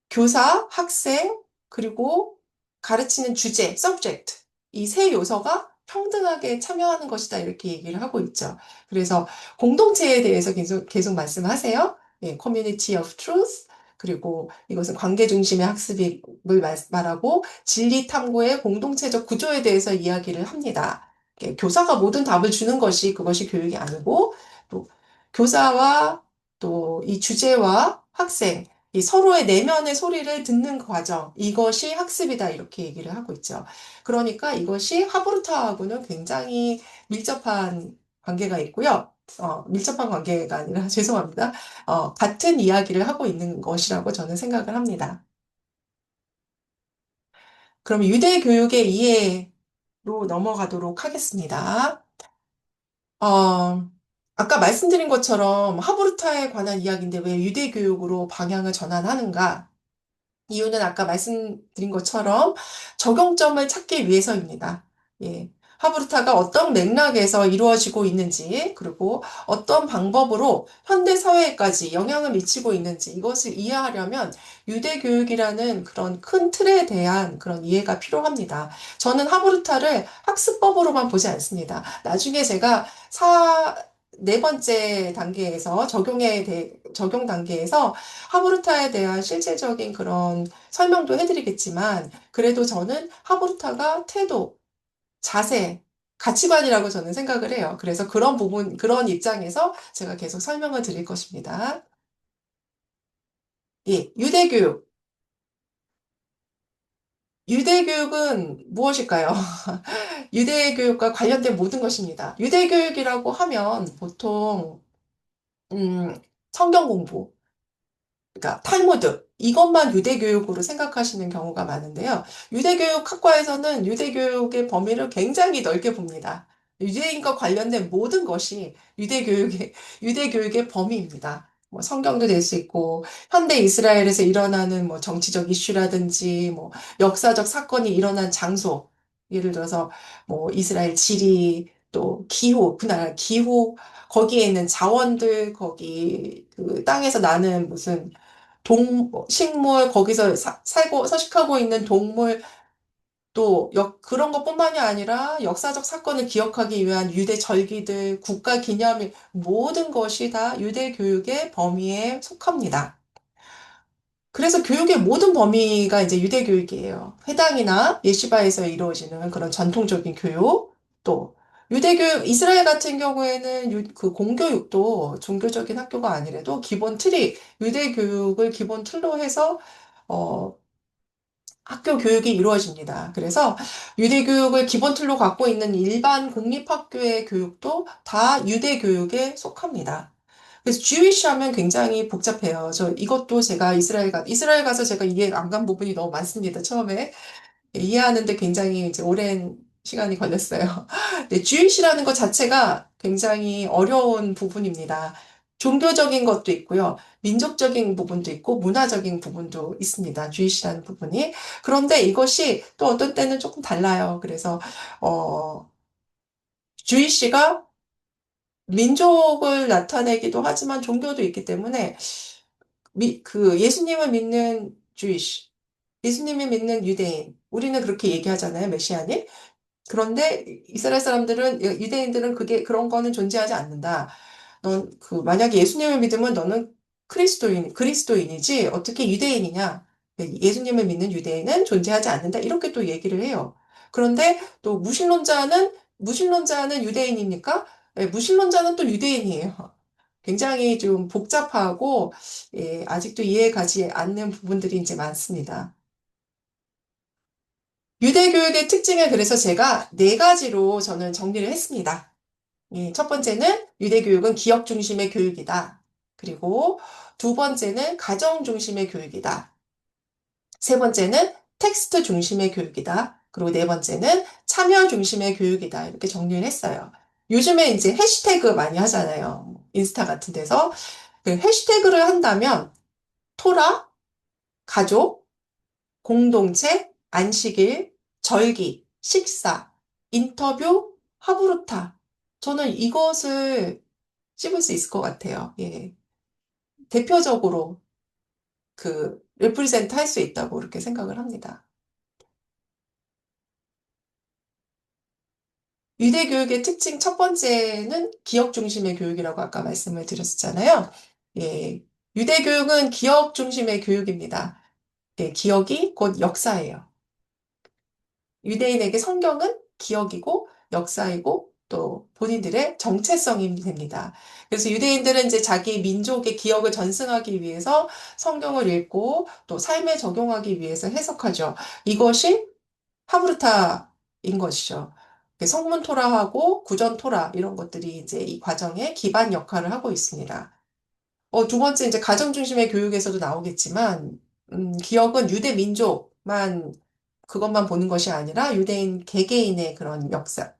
교사, 학생, 그리고 가르치는 주제, subject. 이 세 요소가 평등하게 참여하는 것이다. 이렇게 얘기를 하고 있죠. 그래서 공동체에 대해서 계속 말씀하세요. 예, community of truth. 그리고 이것은 관계 중심의 학습을 말하고 진리 탐구의 공동체적 구조에 대해서 이야기를 합니다. 교사가 모든 답을 주는 것이 그것이 교육이 아니고 또 교사와 또 이 주제와 학생 이 서로의 내면의 소리를 듣는 과정, 이것이 학습이다, 이렇게 얘기를 하고 있죠. 그러니까 이것이 하브루타하고는 굉장히 밀접한 관계가 있고요. 밀접한 관계가 아니라, 죄송합니다. 같은 이야기를 하고 있는 것이라고 저는 생각을 합니다. 그럼 유대 교육의 이해로 넘어가도록 하겠습니다. 어, 아까 말씀드린 것처럼 하브루타에 관한 이야기인데 왜 유대 교육으로 방향을 전환하는가? 이유는 아까 말씀드린 것처럼 적용점을 찾기 위해서입니다. 예. 하브루타가 어떤 맥락에서 이루어지고 있는지, 그리고 어떤 방법으로 현대 사회에까지 영향을 미치고 있는지, 이것을 이해하려면 유대 교육이라는 그런 큰 틀에 대한 그런 이해가 필요합니다. 저는 하브루타를 학습법으로만 보지 않습니다. 나중에 제가 네 번째 단계에서 적용 단계에서 하브루타에 대한 실제적인 그런 설명도 해드리겠지만, 그래도 저는 하브루타가 태도, 자세, 가치관이라고 저는 생각을 해요. 그래서 그런 부분, 그런 입장에서 제가 계속 설명을 드릴 것입니다. 예, 유대교육. 유대교육은 무엇일까요? 유대교육과 관련된 모든 것입니다. 유대교육이라고 하면 보통, 음, 성경 공부, 그러니까 탈무드 이것만 유대교육으로 생각하시는 경우가 많은데요. 유대교육 학과에서는 유대교육의 범위를 굉장히 넓게 봅니다. 유대인과 관련된 모든 것이 유대교육의 범위입니다. 뭐 성경도 될 수 있고 현대 이스라엘에서 일어나는 뭐 정치적 이슈라든지 뭐 역사적 사건이 일어난 장소 예를 들어서 뭐 이스라엘 지리 또 기후 그 나라 기후 거기에 있는 자원들 거기 그 땅에서 나는 무슨 식물, 거기서 살고, 서식하고 있는 동물, 또, 그런 것뿐만이 아니라 역사적 사건을 기억하기 위한 유대 절기들, 국가 기념일, 모든 것이 다 유대 교육의 범위에 속합니다. 그래서 교육의 모든 범위가 이제 유대 교육이에요. 회당이나 예시바에서 이루어지는 그런 전통적인 교육, 또, 유대 교육, 이스라엘 같은 경우에는 그 공교육도 종교적인 학교가 아니라도 기본 틀이, 유대 교육을 기본 틀로 해서 어, 학교 교육이 이루어집니다. 그래서 유대 교육을 기본 틀로 갖고 있는 일반 공립학교의 교육도 다 유대 교육에 속합니다. 그래서 주위시 하면 굉장히 복잡해요. 이것도 제가 이스라엘 가서 제가 이해 안 간 부분이 너무 많습니다. 처음에. 이해하는데 굉장히 이제 오랜 시간이 걸렸어요. 네, 주일시라는 것 자체가 굉장히 어려운 부분입니다. 종교적인 것도 있고요. 민족적인 부분도 있고 문화적인 부분도 있습니다. 주일시라는 부분이. 그런데 이것이 또 어떤 때는 조금 달라요. 그래서 주일시가 민족을 나타내기도 하지만 종교도 있기 때문에 그 예수님을 믿는 주이시, 예수님을 믿는 유대인, 우리는 그렇게 얘기하잖아요, 메시아님. 그런데 이스라엘 사람들은 유대인들은 그런 거는 존재하지 않는다. 만약에 예수님을 믿으면 너는 그리스도인이지 어떻게 유대인이냐? 예수님을 믿는 유대인은 존재하지 않는다. 이렇게 또 얘기를 해요. 그런데 또 무신론자는 유대인입니까? 네, 무신론자는 또 유대인이에요. 굉장히 좀 복잡하고 아직도 이해 가지 않는 부분들이 이제 많습니다. 유대 교육의 특징을 그래서 제가 네 가지로 저는 정리를 했습니다. 예, 첫 번째는 유대 교육은 기억 중심의 교육이다. 그리고 두 번째는 가정 중심의 교육이다. 세 번째는 텍스트 중심의 교육이다. 그리고 네 번째는 참여 중심의 교육이다. 이렇게 정리를 했어요. 요즘에 이제 해시태그 많이 하잖아요. 인스타 같은 데서. 그 해시태그를 한다면 토라, 가족, 공동체, 안식일, 절기, 식사, 인터뷰, 하브루타. 저는 이것을 찝을 수 있을 것 같아요. 예. 대표적으로 레프리젠트 할 수 있다고 그렇게 생각을 합니다. 유대 교육의 특징 첫 번째는 기억 중심의 교육이라고 아까 말씀을 드렸었잖아요. 예. 유대 교육은 기억 중심의 교육입니다. 예, 기억이 곧 역사예요. 유대인에게 성경은 기억이고 역사이고 또 본인들의 정체성이 됩니다. 그래서 유대인들은 이제 자기 민족의 기억을 전승하기 위해서 성경을 읽고 또 삶에 적용하기 위해서 해석하죠. 이것이 하브르타인 것이죠. 성문 토라하고 구전 토라 이런 것들이 이제 이 과정의 기반 역할을 하고 있습니다. 두 번째 이제 가정 중심의 교육에서도 나오겠지만, 기억은 유대 민족만 그것만 보는 것이 아니라 유대인 개개인의 그런 역사,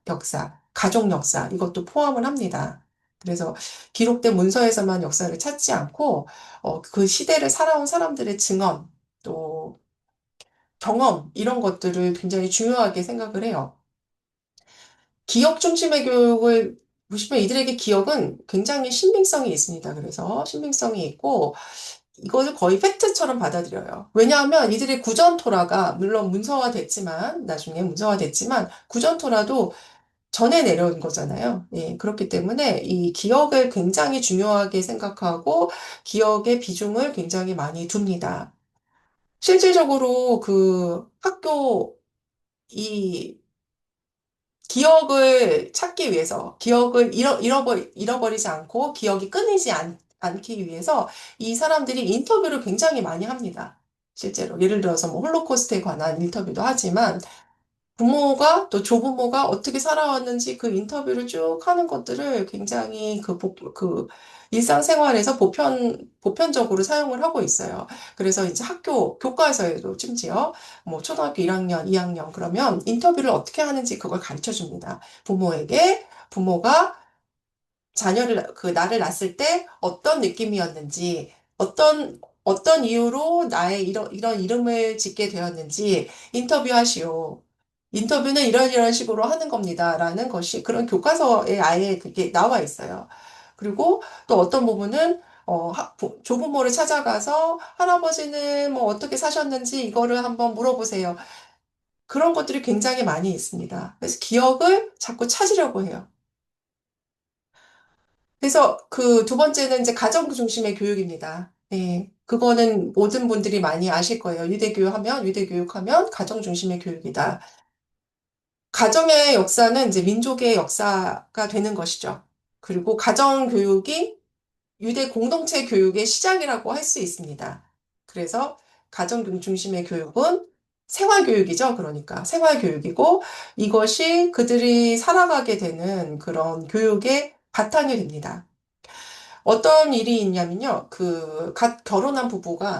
가족 역사 이것도 포함을 합니다. 그래서 기록된 문서에서만 역사를 찾지 않고 그 시대를 살아온 사람들의 증언 또 경험 이런 것들을 굉장히 중요하게 생각을 해요. 기억 중심의 교육을 보시면 이들에게 기억은 굉장히 신빙성이 있습니다. 그래서 신빙성이 있고 이것을 거의 팩트처럼 받아들여요. 왜냐하면 이들의 구전 토라가 물론 문서화됐지만 나중에 문서화됐지만 구전 토라도 전에 내려온 거잖아요. 예, 그렇기 때문에 이 기억을 굉장히 중요하게 생각하고 기억의 비중을 굉장히 많이 둡니다. 실질적으로 그 학교 이 기억을 찾기 위해서, 기억을 잃어버리지 않고 기억이 끊이지 않기 위해서 이 사람들이 인터뷰를 굉장히 많이 합니다. 실제로. 예를 들어서 뭐 홀로코스트에 관한 인터뷰도 하지만 부모가 또 조부모가 어떻게 살아왔는지 그 인터뷰를 쭉 하는 것들을 굉장히 그 일상생활에서 보편적으로 사용을 하고 있어요. 그래서 이제 학교, 교과서에도 심지어 뭐 초등학교 1학년, 2학년 그러면 인터뷰를 어떻게 하는지 그걸 가르쳐 줍니다. 부모가 나를 낳았을 때 어떤 느낌이었는지, 어떤 이유로 나의 이런 이름을 짓게 되었는지 인터뷰하시오. 인터뷰는 이런 식으로 하는 겁니다. 라는 것이 그런 교과서에 아예 그게 나와 있어요. 그리고 또 어떤 부분은 조부모를 찾아가서 할아버지는 뭐 어떻게 사셨는지 이거를 한번 물어보세요. 그런 것들이 굉장히 많이 있습니다. 그래서 기억을 자꾸 찾으려고 해요. 그래서 그 두 번째는 이제 가정 중심의 교육입니다. 예, 그거는 모든 분들이 많이 아실 거예요. 유대교육하면 가정 중심의 교육이다. 가정의 역사는 이제 민족의 역사가 되는 것이죠. 그리고 가정 교육이 유대 공동체 교육의 시작이라고 할 수 있습니다. 그래서 가정 중심의 교육은 생활교육이죠. 그러니까 생활교육이고 이것이 그들이 살아가게 되는 그런 교육의 바탕이 됩니다. 어떤 일이 있냐면요. 갓 결혼한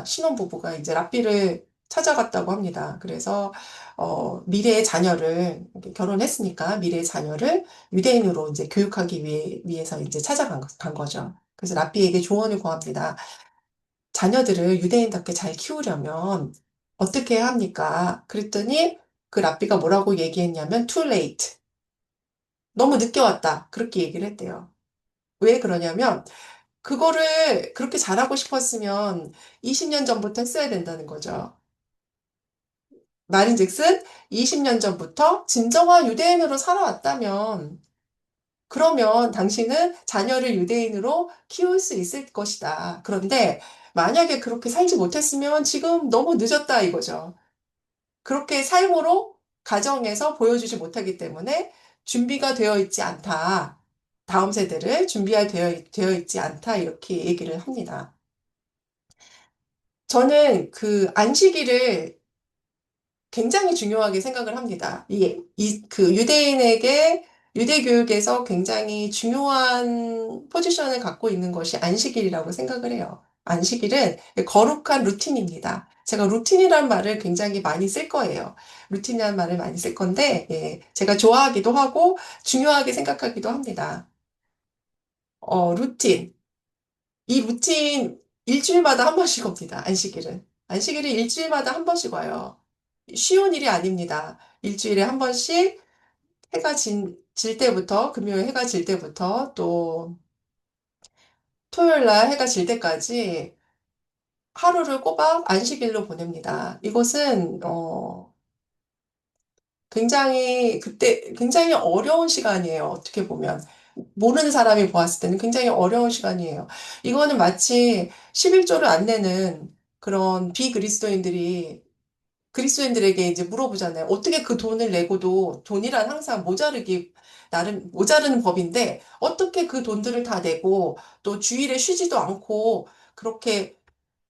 신혼부부가 이제 랍비를 찾아갔다고 합니다. 그래서, 미래의 자녀를, 이렇게 결혼했으니까 미래의 자녀를 유대인으로 이제 교육하기 위해서 이제 간 거죠. 그래서 랍비에게 조언을 구합니다. 자녀들을 유대인답게 잘 키우려면 어떻게 해야 합니까? 그랬더니 그 랍비가 뭐라고 얘기했냐면 too late. 너무 늦게 왔다. 그렇게 얘기를 했대요. 왜 그러냐면 그거를 그렇게 잘하고 싶었으면 20년 전부터 했어야 된다는 거죠. 말인즉슨 20년 전부터 진정한 유대인으로 살아왔다면 그러면 당신은 자녀를 유대인으로 키울 수 있을 것이다. 그런데 만약에 그렇게 살지 못했으면 지금 너무 늦었다 이거죠. 그렇게 삶으로 가정에서 보여주지 못하기 때문에 준비가 되어 있지 않다. 다음 세대를 되어 있지 않다. 이렇게 얘기를 합니다. 저는 그 안식일을 굉장히 중요하게 생각을 합니다. 그 유대 교육에서 굉장히 중요한 포지션을 갖고 있는 것이 안식일이라고 생각을 해요. 안식일은 거룩한 루틴입니다. 제가 루틴이라는 말을 굉장히 많이 쓸 거예요. 루틴이라는 말을 많이 쓸 건데, 예, 제가 좋아하기도 하고 중요하게 생각하기도 합니다. 루틴. 이 루틴 일주일마다 한 번씩 옵니다. 안식일은. 안식일은 일주일마다 한 번씩 와요. 쉬운 일이 아닙니다. 일주일에 한 번씩 질 때부터, 금요일 해가 질 때부터 또 토요일 날 해가 질 때까지 하루를 꼬박 안식일로 보냅니다. 이것은, 굉장히 어려운 시간이에요. 어떻게 보면. 모르는 사람이 보았을 때는 굉장히 어려운 시간이에요. 이거는 마치 11조를 안 내는 그런 비그리스도인들이 그리스도인들에게 이제 물어보잖아요. 어떻게 그 돈을 내고도 돈이란 항상 나름 모자르는 법인데 어떻게 그 돈들을 다 내고 또 주일에 쉬지도 않고 그렇게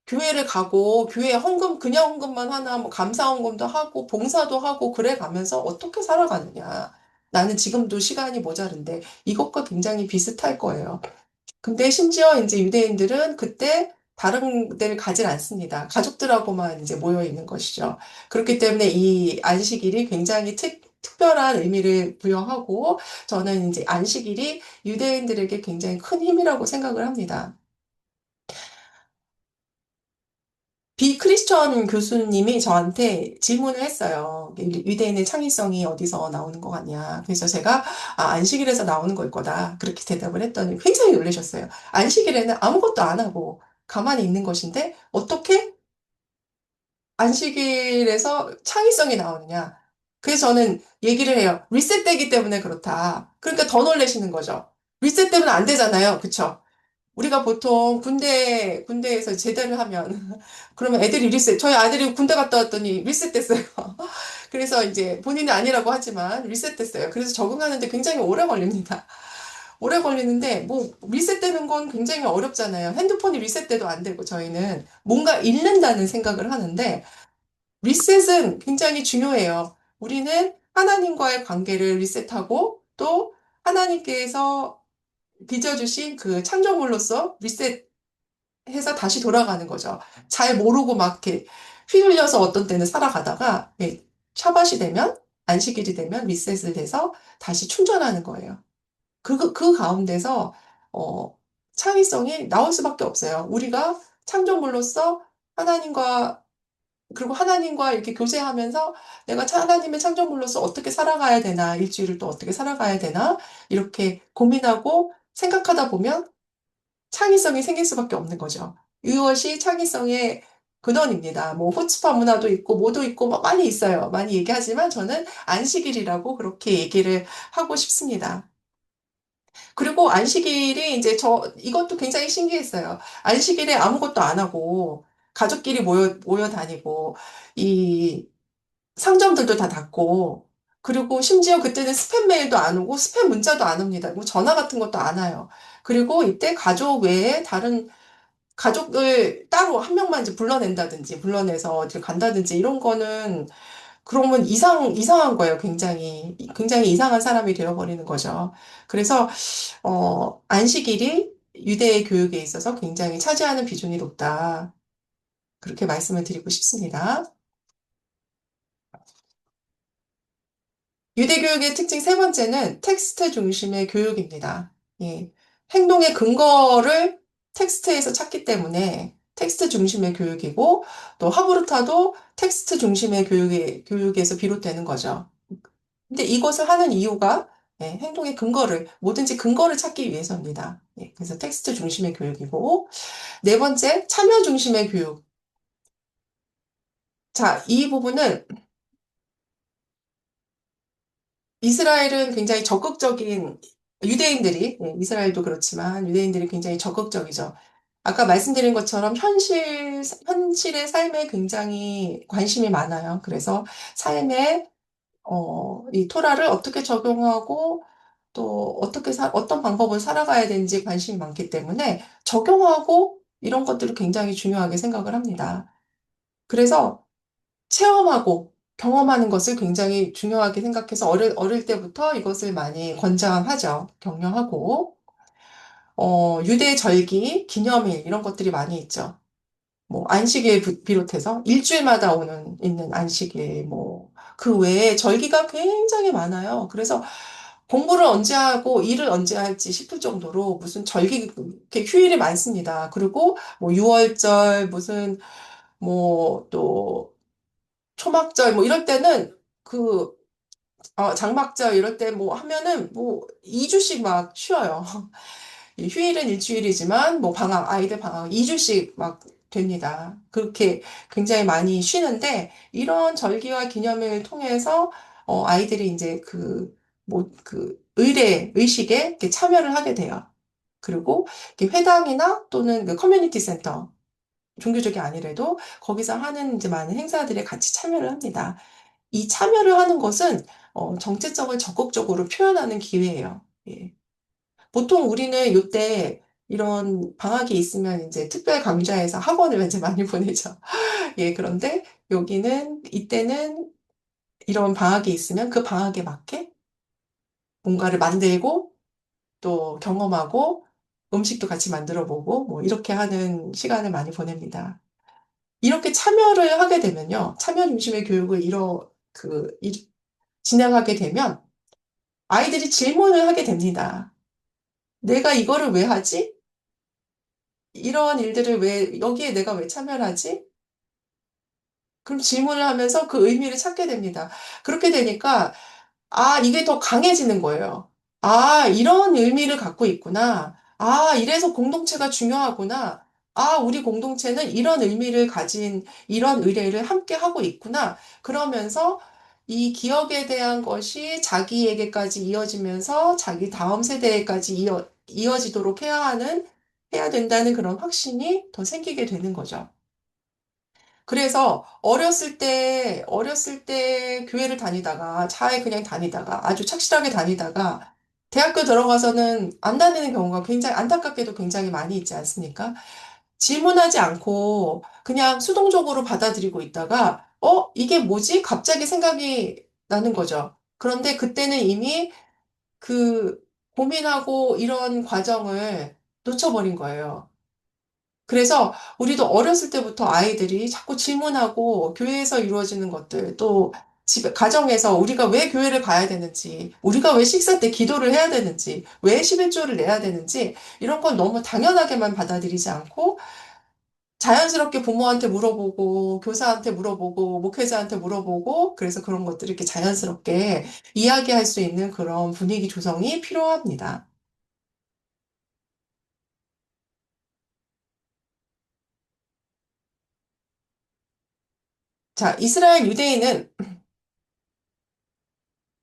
교회를 가고 교회 헌금 그냥 헌금만 하나 뭐 감사 헌금도 하고 봉사도 하고 그래 가면서 어떻게 살아가느냐. 나는 지금도 시간이 모자른데 이것과 굉장히 비슷할 거예요. 근데 심지어 이제 유대인들은 그때 다른 데를 가질 않습니다. 가족들하고만 이제 모여 있는 것이죠. 그렇기 때문에 이 안식일이 굉장히 특별한 의미를 부여하고 저는 이제 안식일이 유대인들에게 굉장히 큰 힘이라고 생각을 합니다. 비크리스천 교수님이 저한테 질문을 했어요. 유대인의 창의성이 어디서 나오는 것 같냐. 그래서 제가 안식일에서 나오는 걸 거다. 그렇게 대답을 했더니 굉장히 놀라셨어요. 안식일에는 아무것도 안 하고 가만히 있는 것인데 어떻게 안식일에서 창의성이 나오느냐. 그래서 저는 얘기를 해요. 리셋되기 때문에 그렇다. 그러니까 더 놀라시는 거죠. 리셋되면 안 되잖아요. 그쵸? 우리가 보통 군대에서 제대를 하면, 그러면 애들이 저희 아들이 군대 갔다 왔더니 리셋됐어요. 그래서 이제 본인이 아니라고 하지만 리셋됐어요. 그래서 적응하는데 굉장히 오래 걸립니다. 오래 걸리는데, 뭐, 리셋되는 건 굉장히 어렵잖아요. 핸드폰이 리셋돼도 안 되고, 저희는 뭔가 잃는다는 생각을 하는데, 리셋은 굉장히 중요해요. 우리는 하나님과의 관계를 리셋하고, 또 하나님께서 빚어주신 그 창조물로서 리셋해서 다시 돌아가는 거죠. 잘 모르고 막 이렇게 휘둘려서 어떤 때는 살아가다가 예, 샤bat이 되면 안식일이 되면 리셋을 돼서 다시 충전하는 거예요. 그 가운데서 어, 창의성이 나올 수밖에 없어요. 우리가 창조물로서 하나님과 그리고 하나님과 이렇게 교제하면서 내가 하나님의 창조물로서 어떻게 살아가야 되나, 일주일을 또 어떻게 살아가야 되나, 이렇게 고민하고 생각하다 보면 창의성이 생길 수밖에 없는 거죠. 이것이 창의성의 근원입니다. 뭐 호치파 문화도 있고 뭐도 있고 뭐 많이 있어요. 많이 얘기하지만 저는 안식일이라고 그렇게 얘기를 하고 싶습니다. 그리고 안식일이 이제 이것도 굉장히 신기했어요. 안식일에 아무것도 안 하고 가족끼리 모여 다니고 이 상점들도 다 닫고 그리고 심지어 그때는 스팸 메일도 안 오고 스팸 문자도 안 옵니다. 뭐 전화 같은 것도 안 와요. 그리고 이때 가족 외에 다른 가족을 따로 한 명만 이제 불러낸다든지 불러내서 어딜 간다든지 이런 거는 그러면 이상한 거예요. 굉장히 이상한 사람이 되어버리는 거죠. 그래서 안식일이 유대 교육에 있어서 굉장히 차지하는 비중이 높다. 그렇게 말씀을 드리고 싶습니다. 유대 교육의 특징 세 번째는 텍스트 중심의 교육입니다. 예. 행동의 근거를 텍스트에서 찾기 때문에 텍스트 중심의 교육이고 또 하브루타도 텍스트 중심의 교육에서 비롯되는 거죠. 근데 이것을 하는 이유가 예, 행동의 근거를 뭐든지 근거를 찾기 위해서입니다. 예, 그래서 텍스트 중심의 교육이고 네 번째 참여 중심의 교육. 자, 이 부분은 이스라엘은 굉장히 적극적인 유대인들이 예, 이스라엘도 그렇지만 유대인들이 굉장히 적극적이죠. 아까 말씀드린 것처럼 현실의 삶에 굉장히 관심이 많아요. 그래서 삶에 이 토라를 어떻게 적용하고 또 어떤 방법을 살아가야 되는지 관심이 많기 때문에 적용하고 이런 것들을 굉장히 중요하게 생각을 합니다. 그래서 체험하고 경험하는 것을 굉장히 중요하게 생각해서 어릴 때부터 이것을 많이 권장하죠. 격려하고, 유대 절기, 기념일, 이런 것들이 많이 있죠. 뭐, 안식일 비롯해서 일주일마다 있는 안식일, 뭐, 그 외에 절기가 굉장히 많아요. 그래서 공부를 언제 하고 일을 언제 할지 싶을 정도로 무슨 절기, 이렇게 휴일이 많습니다. 그리고 뭐, 유월절, 무슨, 뭐, 또, 초막절, 뭐, 이럴 때는 그, 장막절 이럴 때 뭐 하면은 뭐 2주씩 막 쉬어요. 이 휴일은 일주일이지만 뭐 아이들 방학 2주씩 막 됩니다. 그렇게 굉장히 많이 쉬는데 이런 절기와 기념일을 통해서 아이들이 이제 의식에 이렇게 참여를 하게 돼요. 그리고 이렇게 회당이나 또는 그 커뮤니티 센터, 종교적이 아니래도 거기서 하는 이제 많은 행사들에 같이 참여를 합니다. 이 참여를 하는 것은 정체성을 적극적으로 표현하는 기회예요. 예. 보통 우리는 이때 이런 방학이 있으면 이제 특별 강좌에서 학원을 이제 많이 보내죠. 예, 그런데 이때는 이런 방학이 있으면 그 방학에 맞게 뭔가를 만들고 또 경험하고 음식도 같이 만들어 보고 뭐 이렇게 하는 시간을 많이 보냅니다. 이렇게 참여를 하게 되면요. 참여 중심의 교육을 진행하게 되면 아이들이 질문을 하게 됩니다. 내가 이거를 왜 하지? 이런 일들을 여기에 내가 왜 참여를 하지? 그럼 질문을 하면서 그 의미를 찾게 됩니다. 그렇게 되니까, 이게 더 강해지는 거예요. 이런 의미를 갖고 있구나. 이래서 공동체가 중요하구나. 우리 공동체는 이런 의미를 가진 이런 의례를 함께 하고 있구나. 그러면서 이 기억에 대한 것이 자기에게까지 이어지면서 자기 다음 세대에까지 이어지도록 해야 된다는 그런 확신이 더 생기게 되는 거죠. 그래서 어렸을 때 교회를 다니다가, 차에 그냥 다니다가, 아주 착실하게 다니다가, 대학교 들어가서는 안 다니는 경우가 굉장히, 안타깝게도 굉장히 많이 있지 않습니까? 질문하지 않고 그냥 수동적으로 받아들이고 있다가, 이게 뭐지? 갑자기 생각이 나는 거죠. 그런데 그때는 이미 그 고민하고 이런 과정을 놓쳐버린 거예요. 그래서 우리도 어렸을 때부터 아이들이 자꾸 질문하고 교회에서 이루어지는 것들, 또 가정에서 우리가 왜 교회를 가야 되는지, 우리가 왜 식사 때 기도를 해야 되는지, 왜 11조를 내야 되는지, 이런 건 너무 당연하게만 받아들이지 않고 자연스럽게 부모한테 물어보고, 교사한테 물어보고, 목회자한테 물어보고, 그래서 그런 것들을 이렇게 자연스럽게 이야기할 수 있는 그런 분위기 조성이 필요합니다. 자, 이스라엘 유대인은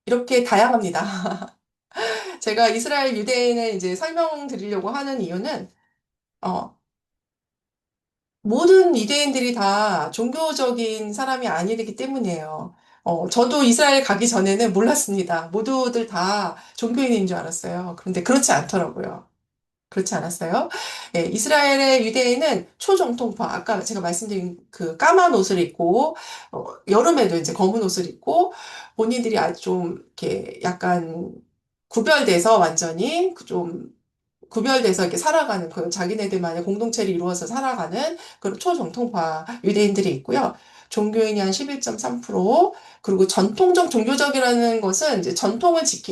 이렇게 다양합니다. 제가 이스라엘 유대인을 이제 설명드리려고 하는 이유는, 어, 모든 유대인들이 다 종교적인 사람이 아니기 때문이에요. 저도 이스라엘 가기 전에는 몰랐습니다. 모두들 다 종교인인 줄 알았어요. 그런데 그렇지 않더라고요. 그렇지 않았어요? 예, 이스라엘의 유대인은 초정통파, 아까 제가 말씀드린 그 까만 옷을 입고, 여름에도 이제 검은 옷을 입고, 본인들이 아주 좀, 이렇게 약간 구별돼서 완전히 그좀 구별돼서 이렇게 살아가는 그 자기네들만의 공동체를 이루어서 살아가는 그런 초정통파 유대인들이 있고요. 종교인이 한 11.3%, 그리고 전통적 종교적이라는 것은 이제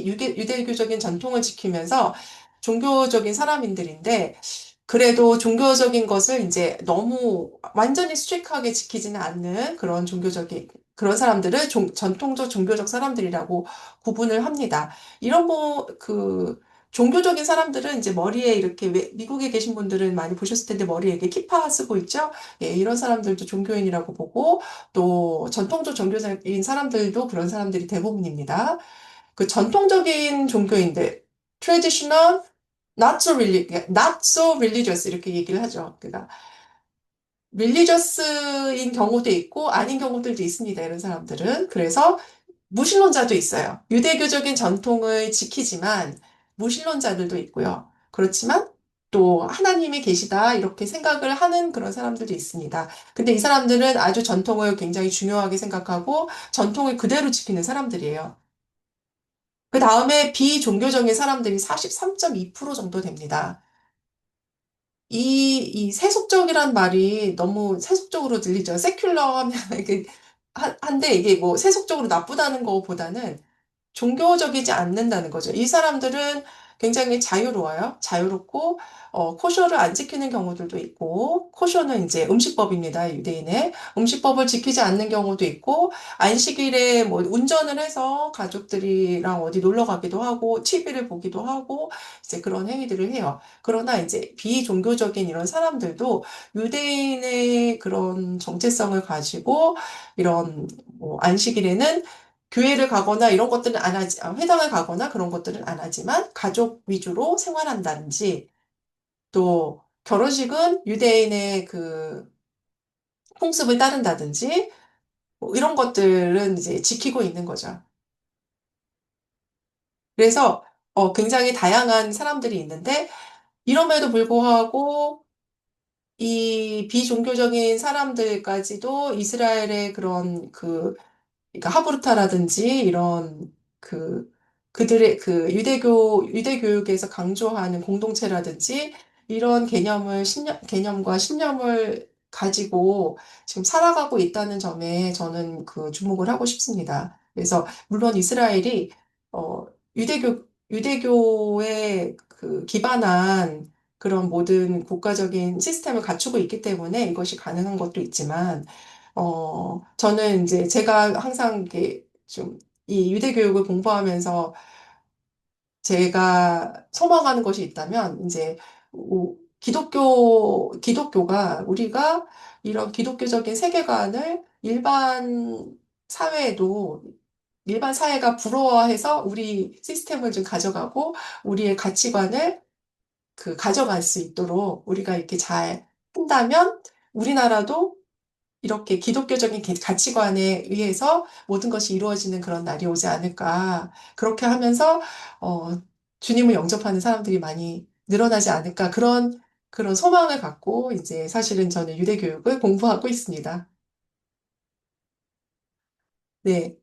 유대교적인 전통을 지키면서 종교적인 사람인들인데, 그래도 종교적인 것을 이제 너무 완전히 스트릭하게 지키지는 않는 그런 사람들을 전통적 종교적 사람들이라고 구분을 합니다. 이런 종교적인 사람들은 이제 머리에 이렇게 미국에 계신 분들은 많이 보셨을 텐데 머리에 이렇게 키파 쓰고 있죠. 예, 이런 사람들도 종교인이라고 보고 또 전통적 종교적인 사람들도 그런 사람들이 대부분입니다. 그 전통적인 종교인들, traditional, not so religious 이렇게 얘기를 하죠. 그러니까 religious인 경우도 있고 아닌 경우들도 있습니다. 이런 사람들은. 그래서 무신론자도 있어요. 유대교적인 전통을 지키지만 무신론자들도 있고요. 그렇지만 또 하나님이 계시다 이렇게 생각을 하는 그런 사람들도 있습니다. 근데 이 사람들은 아주 전통을 굉장히 중요하게 생각하고 전통을 그대로 지키는 사람들이에요. 그 다음에 비종교적인 사람들이 43.2% 정도 됩니다. 이 세속적이란 말이 너무 세속적으로 들리죠. 세큘러 하면 이게 한데 이게 뭐 세속적으로 나쁘다는 것보다는 종교적이지 않는다는 거죠. 이 사람들은 굉장히 자유로워요. 자유롭고, 코셔를 안 지키는 경우들도 있고, 코셔는 이제 음식법입니다. 유대인의. 음식법을 지키지 않는 경우도 있고, 안식일에 뭐 운전을 해서 가족들이랑 어디 놀러 가기도 하고, TV를 보기도 하고, 이제 그런 행위들을 해요. 그러나 이제 비종교적인 이런 사람들도 유대인의 그런 정체성을 가지고, 이런 뭐 안식일에는 교회를 가거나 이런 것들은 안 하지, 회당을 가거나 그런 것들은 안 하지만 가족 위주로 생활한다든지 또 결혼식은 유대인의 그 풍습을 따른다든지 뭐 이런 것들은 이제 지키고 있는 거죠. 그래서 굉장히 다양한 사람들이 있는데 이럼에도 불구하고 이 비종교적인 사람들까지도 이스라엘의 그런 그러니까 하브루타라든지 이런 그 그들의 그 유대 교육에서 강조하는 공동체라든지 이런 개념과 신념을 가지고 지금 살아가고 있다는 점에 저는 그 주목을 하고 싶습니다. 그래서 물론 이스라엘이 어 유대교에 그 기반한 그런 모든 국가적인 시스템을 갖추고 있기 때문에 이것이 가능한 것도 있지만 저는 이제 제가 항상 이게 좀 이 유대 교육을 공부하면서 제가 소망하는 것이 있다면 이제 기독교가 우리가 이런 기독교적인 세계관을 일반 사회가 부러워해서 우리 시스템을 좀 가져가고 우리의 가치관을 가져갈 수 있도록 우리가 이렇게 잘 한다면 우리나라도 이렇게 기독교적인 가치관에 의해서 모든 것이 이루어지는 그런 날이 오지 않을까. 그렇게 하면서, 주님을 영접하는 사람들이 많이 늘어나지 않을까. 그런 소망을 갖고 이제 사실은 저는 유대교육을 공부하고 있습니다. 네.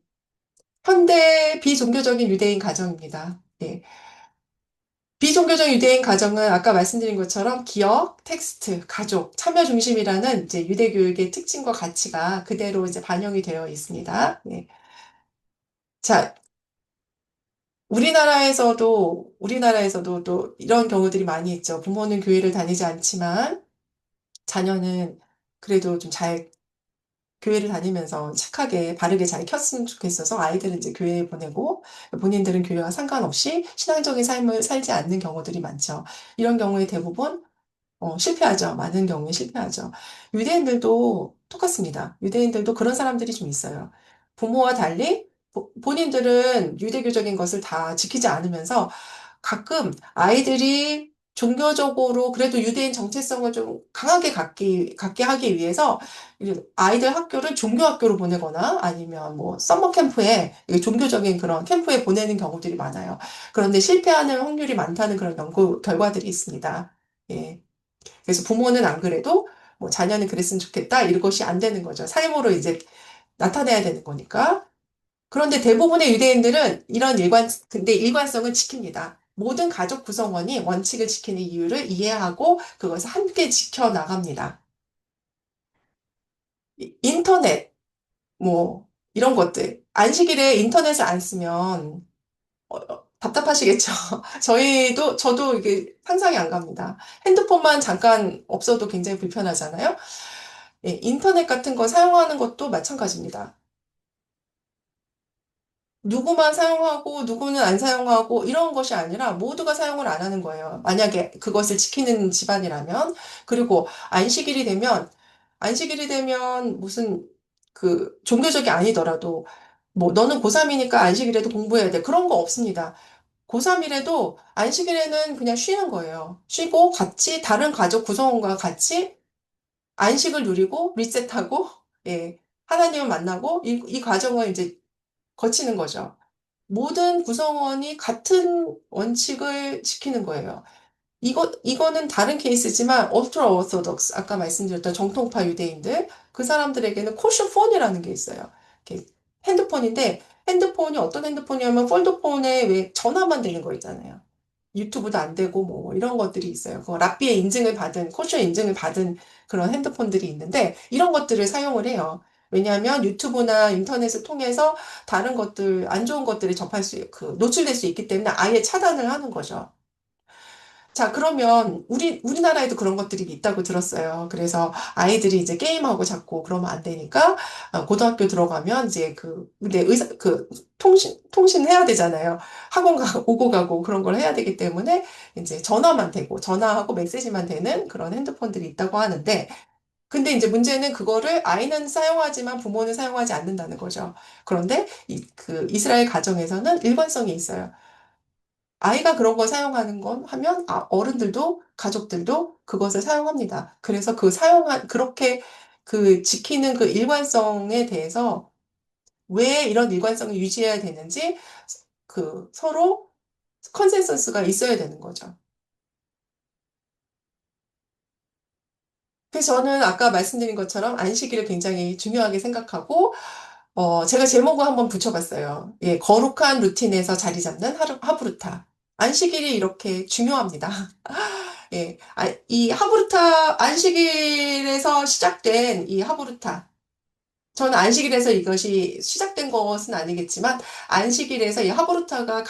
현대 비종교적인 유대인 가정입니다. 네. 비종교적 유대인 가정은 아까 말씀드린 것처럼 기억, 텍스트, 가족, 참여 중심이라는 이제 유대교육의 특징과 가치가 그대로 이제 반영이 되어 있습니다. 네. 자, 우리나라에서도 또 이런 경우들이 많이 있죠. 부모는 교회를 다니지 않지만 자녀는 그래도 좀 잘 교회를 다니면서 착하게 바르게 잘 켰으면 좋겠어서 아이들은 이제 교회에 보내고 본인들은 교회와 상관없이 신앙적인 삶을 살지 않는 경우들이 많죠. 이런 경우에 대부분 실패하죠. 많은 경우에 실패하죠. 유대인들도 똑같습니다. 유대인들도 그런 사람들이 좀 있어요. 부모와 달리 본인들은 유대교적인 것을 다 지키지 않으면서 가끔 아이들이 종교적으로 그래도 유대인 정체성을 좀 강하게 갖게 하기 위해서 아이들 학교를 종교 학교로 보내거나 아니면 뭐 서머 캠프에 종교적인 그런 캠프에 보내는 경우들이 많아요. 그런데 실패하는 확률이 많다는 그런 연구 결과들이 있습니다. 예. 그래서 부모는 안 그래도 뭐 자녀는 그랬으면 좋겠다 이것이 안 되는 거죠. 삶으로 이제 나타내야 되는 거니까. 그런데 대부분의 유대인들은 근데 일관성을 지킵니다. 모든 가족 구성원이 원칙을 지키는 이유를 이해하고 그것을 함께 지켜나갑니다. 인터넷, 뭐, 이런 것들. 안식일에 인터넷을 안 쓰면 답답하시겠죠? 저도 이게 상상이 안 갑니다. 핸드폰만 잠깐 없어도 굉장히 불편하잖아요? 예, 인터넷 같은 거 사용하는 것도 마찬가지입니다. 누구만 사용하고 누구는 안 사용하고 이런 것이 아니라 모두가 사용을 안 하는 거예요. 만약에 그것을 지키는 집안이라면. 그리고 안식일이 되면 무슨 종교적이 아니더라도 뭐 너는 고3이니까 안식일에도 공부해야 돼. 그런 거 없습니다. 고3이라도 안식일에는 그냥 쉬는 거예요. 쉬고 같이 다른 가족 구성원과 같이 안식을 누리고 리셋하고 예, 하나님을 만나고 이 과정을 이제 거치는 거죠. 모든 구성원이 같은 원칙을 지키는 거예요. 이거는 다른 케이스지만, ultra orthodox, 아까 말씀드렸던 정통파 유대인들, 그 사람들에게는 코션 폰이라는 게 있어요. 이렇게 핸드폰인데, 핸드폰이 어떤 핸드폰이냐면, 폴더폰에 왜 전화만 되는 거 있잖아요. 유튜브도 안 되고, 뭐, 이런 것들이 있어요. 그 랍비의 인증을 받은, 코션 인증을 받은 그런 핸드폰들이 있는데, 이런 것들을 사용을 해요. 왜냐하면 유튜브나 인터넷을 통해서 다른 것들, 안 좋은 것들이 노출될 수 있기 때문에 아예 차단을 하는 거죠. 자, 그러면 우리나라에도 그런 것들이 있다고 들었어요. 그래서 아이들이 이제 게임하고 자꾸 그러면 안 되니까 고등학교 들어가면 이제 근데 통신 해야 되잖아요. 학원 오고 가고 그런 걸 해야 되기 때문에 이제 전화만 되고 전화하고 메시지만 되는 그런 핸드폰들이 있다고 하는데 근데 이제 문제는 그거를 아이는 사용하지만 부모는 사용하지 않는다는 거죠. 그런데 이스라엘 가정에서는 일관성이 있어요. 아이가 그런 걸 사용하는 건 하면 어른들도 가족들도 그것을 사용합니다. 그래서 그렇게 지키는 그 일관성에 대해서 왜 이런 일관성을 유지해야 되는지 서로 컨센서스가 있어야 되는 거죠. 그래서 저는 아까 말씀드린 것처럼 안식일을 굉장히 중요하게 생각하고 제가 제목을 한번 붙여봤어요. 예, 거룩한 루틴에서 자리 잡는 하브루타. 안식일이 이렇게 중요합니다. 예, 이 하브루타, 안식일에서 시작된 이 하브루타. 저는 안식일에서 이것이 시작된 것은 아니겠지만, 안식일에서 이 하브루타가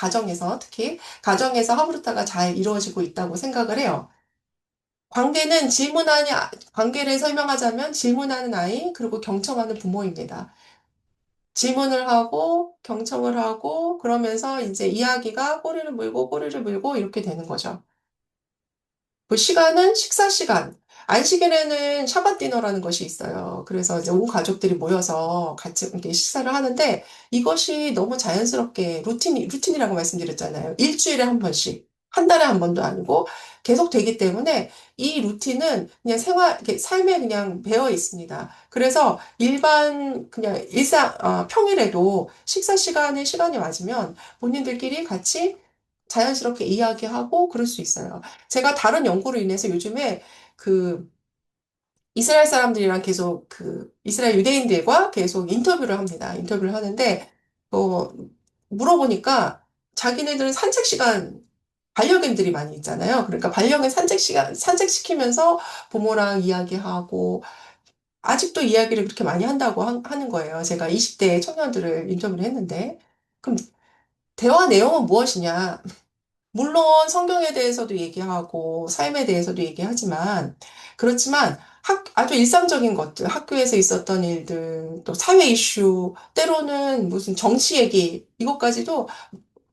특히 가정에서 하브루타가 잘 이루어지고 있다고 생각을 해요. 관계를 설명하자면 질문하는 아이, 그리고 경청하는 부모입니다. 질문을 하고, 경청을 하고, 그러면서 이제 이야기가 꼬리를 물고 이렇게 되는 거죠. 그 시간은 식사 시간. 안식일에는 샤bat 디너라는 것이 있어요. 그래서 이제 온 가족들이 모여서 같이 이렇게 식사를 하는데 이것이 너무 자연스럽게 루틴이라고 말씀드렸잖아요. 일주일에 한 번씩. 한 달에 한 번도 아니고 계속 되기 때문에 이 루틴은 그냥 이렇게 삶에 그냥 배어 있습니다. 그래서 그냥 평일에도 식사 시간이 맞으면 본인들끼리 같이 자연스럽게 이야기하고 그럴 수 있어요. 제가 다른 연구로 인해서 요즘에 그 이스라엘 사람들이랑 계속 이스라엘 유대인들과 계속 인터뷰를 합니다. 인터뷰를 하는데 어, 물어보니까 자기네들은 반려견들이 많이 있잖아요. 그러니까 반려견 산책시키면서 부모랑 이야기하고 아직도 이야기를 그렇게 많이 한다고 하는 거예요. 제가 20대 청년들을 인터뷰를 했는데 그럼 대화 내용은 무엇이냐? 물론 성경에 대해서도 얘기하고 삶에 대해서도 얘기하지만 그렇지만 아주 일상적인 것들, 학교에서 있었던 일들, 또 사회 이슈, 때로는 무슨 정치 얘기 이것까지도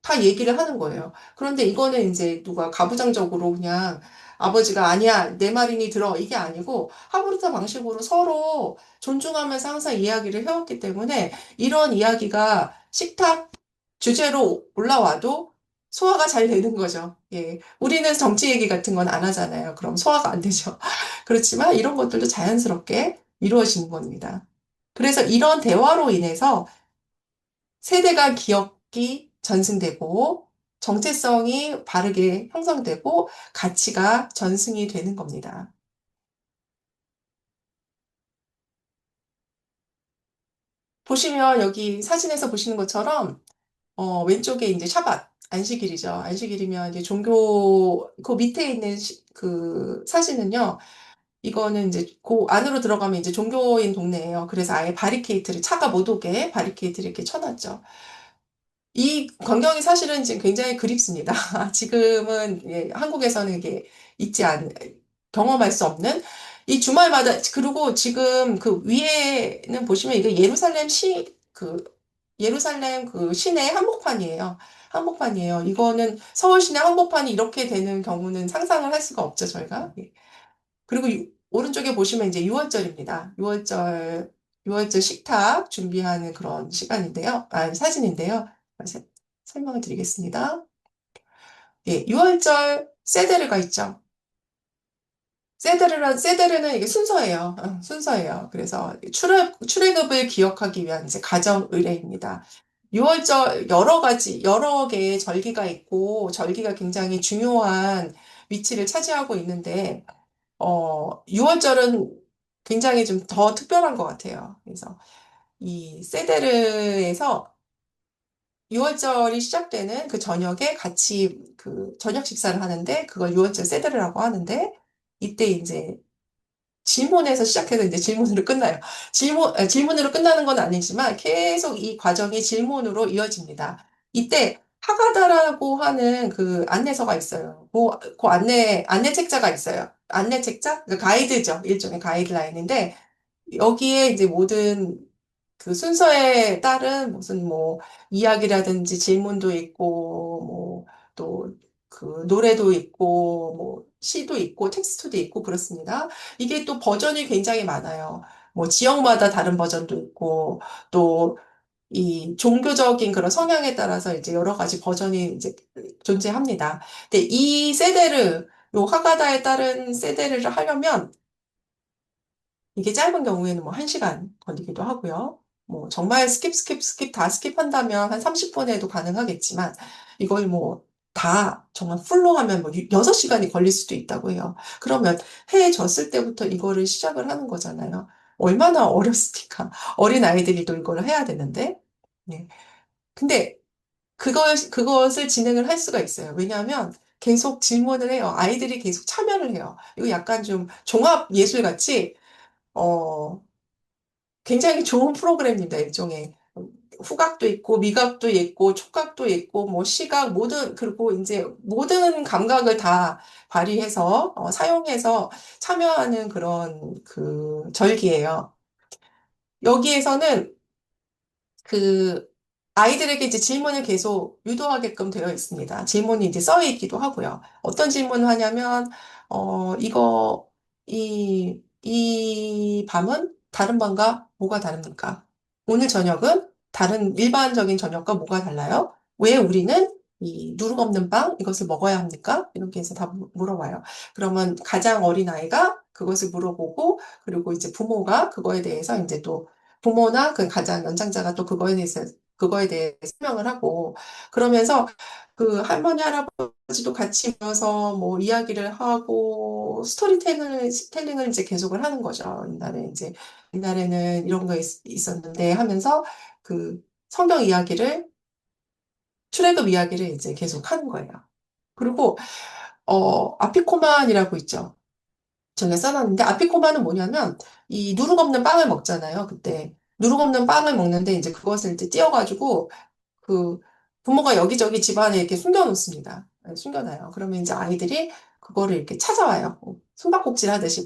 다 얘기를 하는 거예요. 그런데 이거는 이제 누가 가부장적으로 그냥 아버지가 아니야, 내 말이니 들어 이게 아니고 하브루타 방식으로 서로 존중하면서 항상 이야기를 해왔기 때문에 이런 이야기가 식탁 주제로 올라와도 소화가 잘 되는 거죠. 예. 우리는 정치 얘기 같은 건 안 하잖아요. 그럼 소화가 안 되죠. 그렇지만 이런 것들도 자연스럽게 이루어지는 겁니다. 그래서 이런 대화로 인해서 세대가 기억이 전승되고 정체성이 바르게 형성되고 가치가 전승이 되는 겁니다. 보시면 여기 사진에서 보시는 것처럼 왼쪽에 이제 샤bat 안식일이죠. 안식일이면 이제 그 밑에 있는 그 사진은요. 이거는 이제 그 안으로 들어가면 이제 종교인 동네예요. 그래서 아예 차가 못 오게 바리케이트를 이렇게 쳐놨죠. 이 광경이 사실은 지금 굉장히 그립습니다. 지금은 예, 한국에서는 이게 있지 않, 경험할 수 없는 이 주말마다 그리고 지금 그 위에는 보시면 이게 예루살렘 그 시내 한복판이에요. 한복판이에요. 이거는 서울 시내 한복판이 이렇게 되는 경우는 상상을 할 수가 없죠, 저희가. 예. 그리고 오른쪽에 보시면 이제 6월절입니다. 6월절 식탁 준비하는 그런 시간인데요. 사진인데요. 세- 설명을 드리겠습니다. 예, 6월절 세데르가 있죠. 세데르는 이게 순서예요. 순서예요. 그래서 출애굽을 기억하기 위한 이제 가정 의례입니다. 6월절 여러 개의 절기가 있고 절기가 굉장히 중요한 위치를 차지하고 있는데, 6월절은 굉장히 좀 더 특별한 것 같아요. 그래서 이 세데르에서 6월절이 시작되는 그 저녁에 같이 그 저녁 식사를 하는데, 그걸 6월절 세데르라고 하는데, 이때 이제 질문에서 시작해서 이제 질문으로 끝나요. 질문으로 끝나는 건 아니지만 계속 이 과정이 질문으로 이어집니다. 이때 하가다라고 하는 그 안내서가 있어요. 그 안내 책자가 있어요. 안내 책자? 그 가이드죠. 일종의 가이드라인인데 여기에 이제 모든 그 순서에 따른 무슨 뭐 이야기라든지 질문도 있고 뭐 또 그 노래도 있고 뭐 시도 있고 텍스트도 있고 그렇습니다. 이게 또 버전이 굉장히 많아요. 뭐 지역마다 다른 버전도 있고 또 이 종교적인 그런 성향에 따라서 이제 여러 가지 버전이 이제 존재합니다. 근데 이 세대를 요 하가다에 따른 세대를 하려면 이게 짧은 경우에는 뭐 1시간 걸리기도 하고요. 뭐 정말 스킵 다 스킵한다면 한 30분 에도 가능하겠지만 이걸 뭐 다 정말 풀로 하면 뭐 6시간이 걸릴 수도 있다고 해요. 그러면 해에 졌을 때부터 이거를 시작을 하는 거잖아요. 얼마나 어렸습니까? 어린 아이들이 또 이걸 해야 되는데. 네. 근데 그것을 진행을 할 수가 있어요. 왜냐하면 계속 질문을 해요. 아이들이 계속 참여를 해요. 이거 약간 좀 종합 예술 같이 어, 굉장히 좋은 프로그램입니다, 일종의. 후각도 있고, 미각도 있고, 촉각도 있고, 뭐, 시각, 그리고 이제 모든 감각을 다 발휘해서, 사용해서 참여하는 그런 그 절기예요. 여기에서는 그 아이들에게 이제 질문을 계속 유도하게끔 되어 있습니다. 질문이 이제 써 있기도 하고요. 어떤 질문을 하냐면, 이거, 이 밤은 다른 밤과 뭐가 다릅니까? 오늘 저녁은 다른 일반적인 저녁과 뭐가 달라요? 왜 우리는 이 누룩 없는 빵, 이것을 먹어야 합니까? 이렇게 해서 다 물어봐요. 그러면 가장 어린 아이가 그것을 물어보고, 그리고 이제 부모가 그거에 대해서 이제 또 부모나 그 가장 연장자가 또 그거에 대해 설명을 하고, 그러면서 그 할머니, 할아버지도 같이 모여서 뭐 이야기를 하고, 스토리텔링을 이제 계속을 하는 거죠. 옛날에는 이런 거 있었는데 하면서 그 성경 이야기를, 출애굽 이야기를 이제 계속 하는 거예요. 그리고, 아피코만이라고 있죠. 저희가 써놨는데 아피코마는 뭐냐면 이 누룩 없는 빵을 먹잖아요. 그때 누룩 없는 빵을 먹는데 이제 그것을 이제 띄어가지고 그 부모가 여기저기 집안에 이렇게 숨겨놓습니다. 네, 숨겨놔요. 그러면 이제 아이들이 그거를 이렇게 찾아와요. 숨바꼭질 하듯이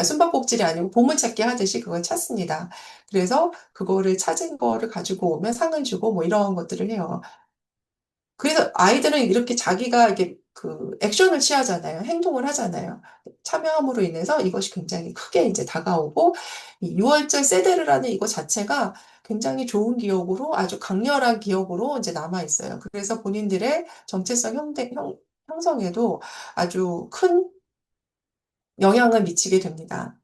숨바꼭질이 아니고 보물찾기 하듯이 그걸 찾습니다. 그래서 그거를 찾은 거를 가지고 오면 상을 주고 뭐 이런 것들을 해요. 그래서 아이들은 이렇게 자기가 이렇게 그 액션을 취하잖아요. 행동을 하잖아요. 참여함으로 인해서 이것이 굉장히 크게 이제 다가오고, 이 6월절 세데르라는 이거 자체가 굉장히 좋은 기억으로 아주 강렬한 기억으로 이제 남아 있어요. 그래서 본인들의 정체성 형성에도 아주 큰 영향을 미치게 됩니다.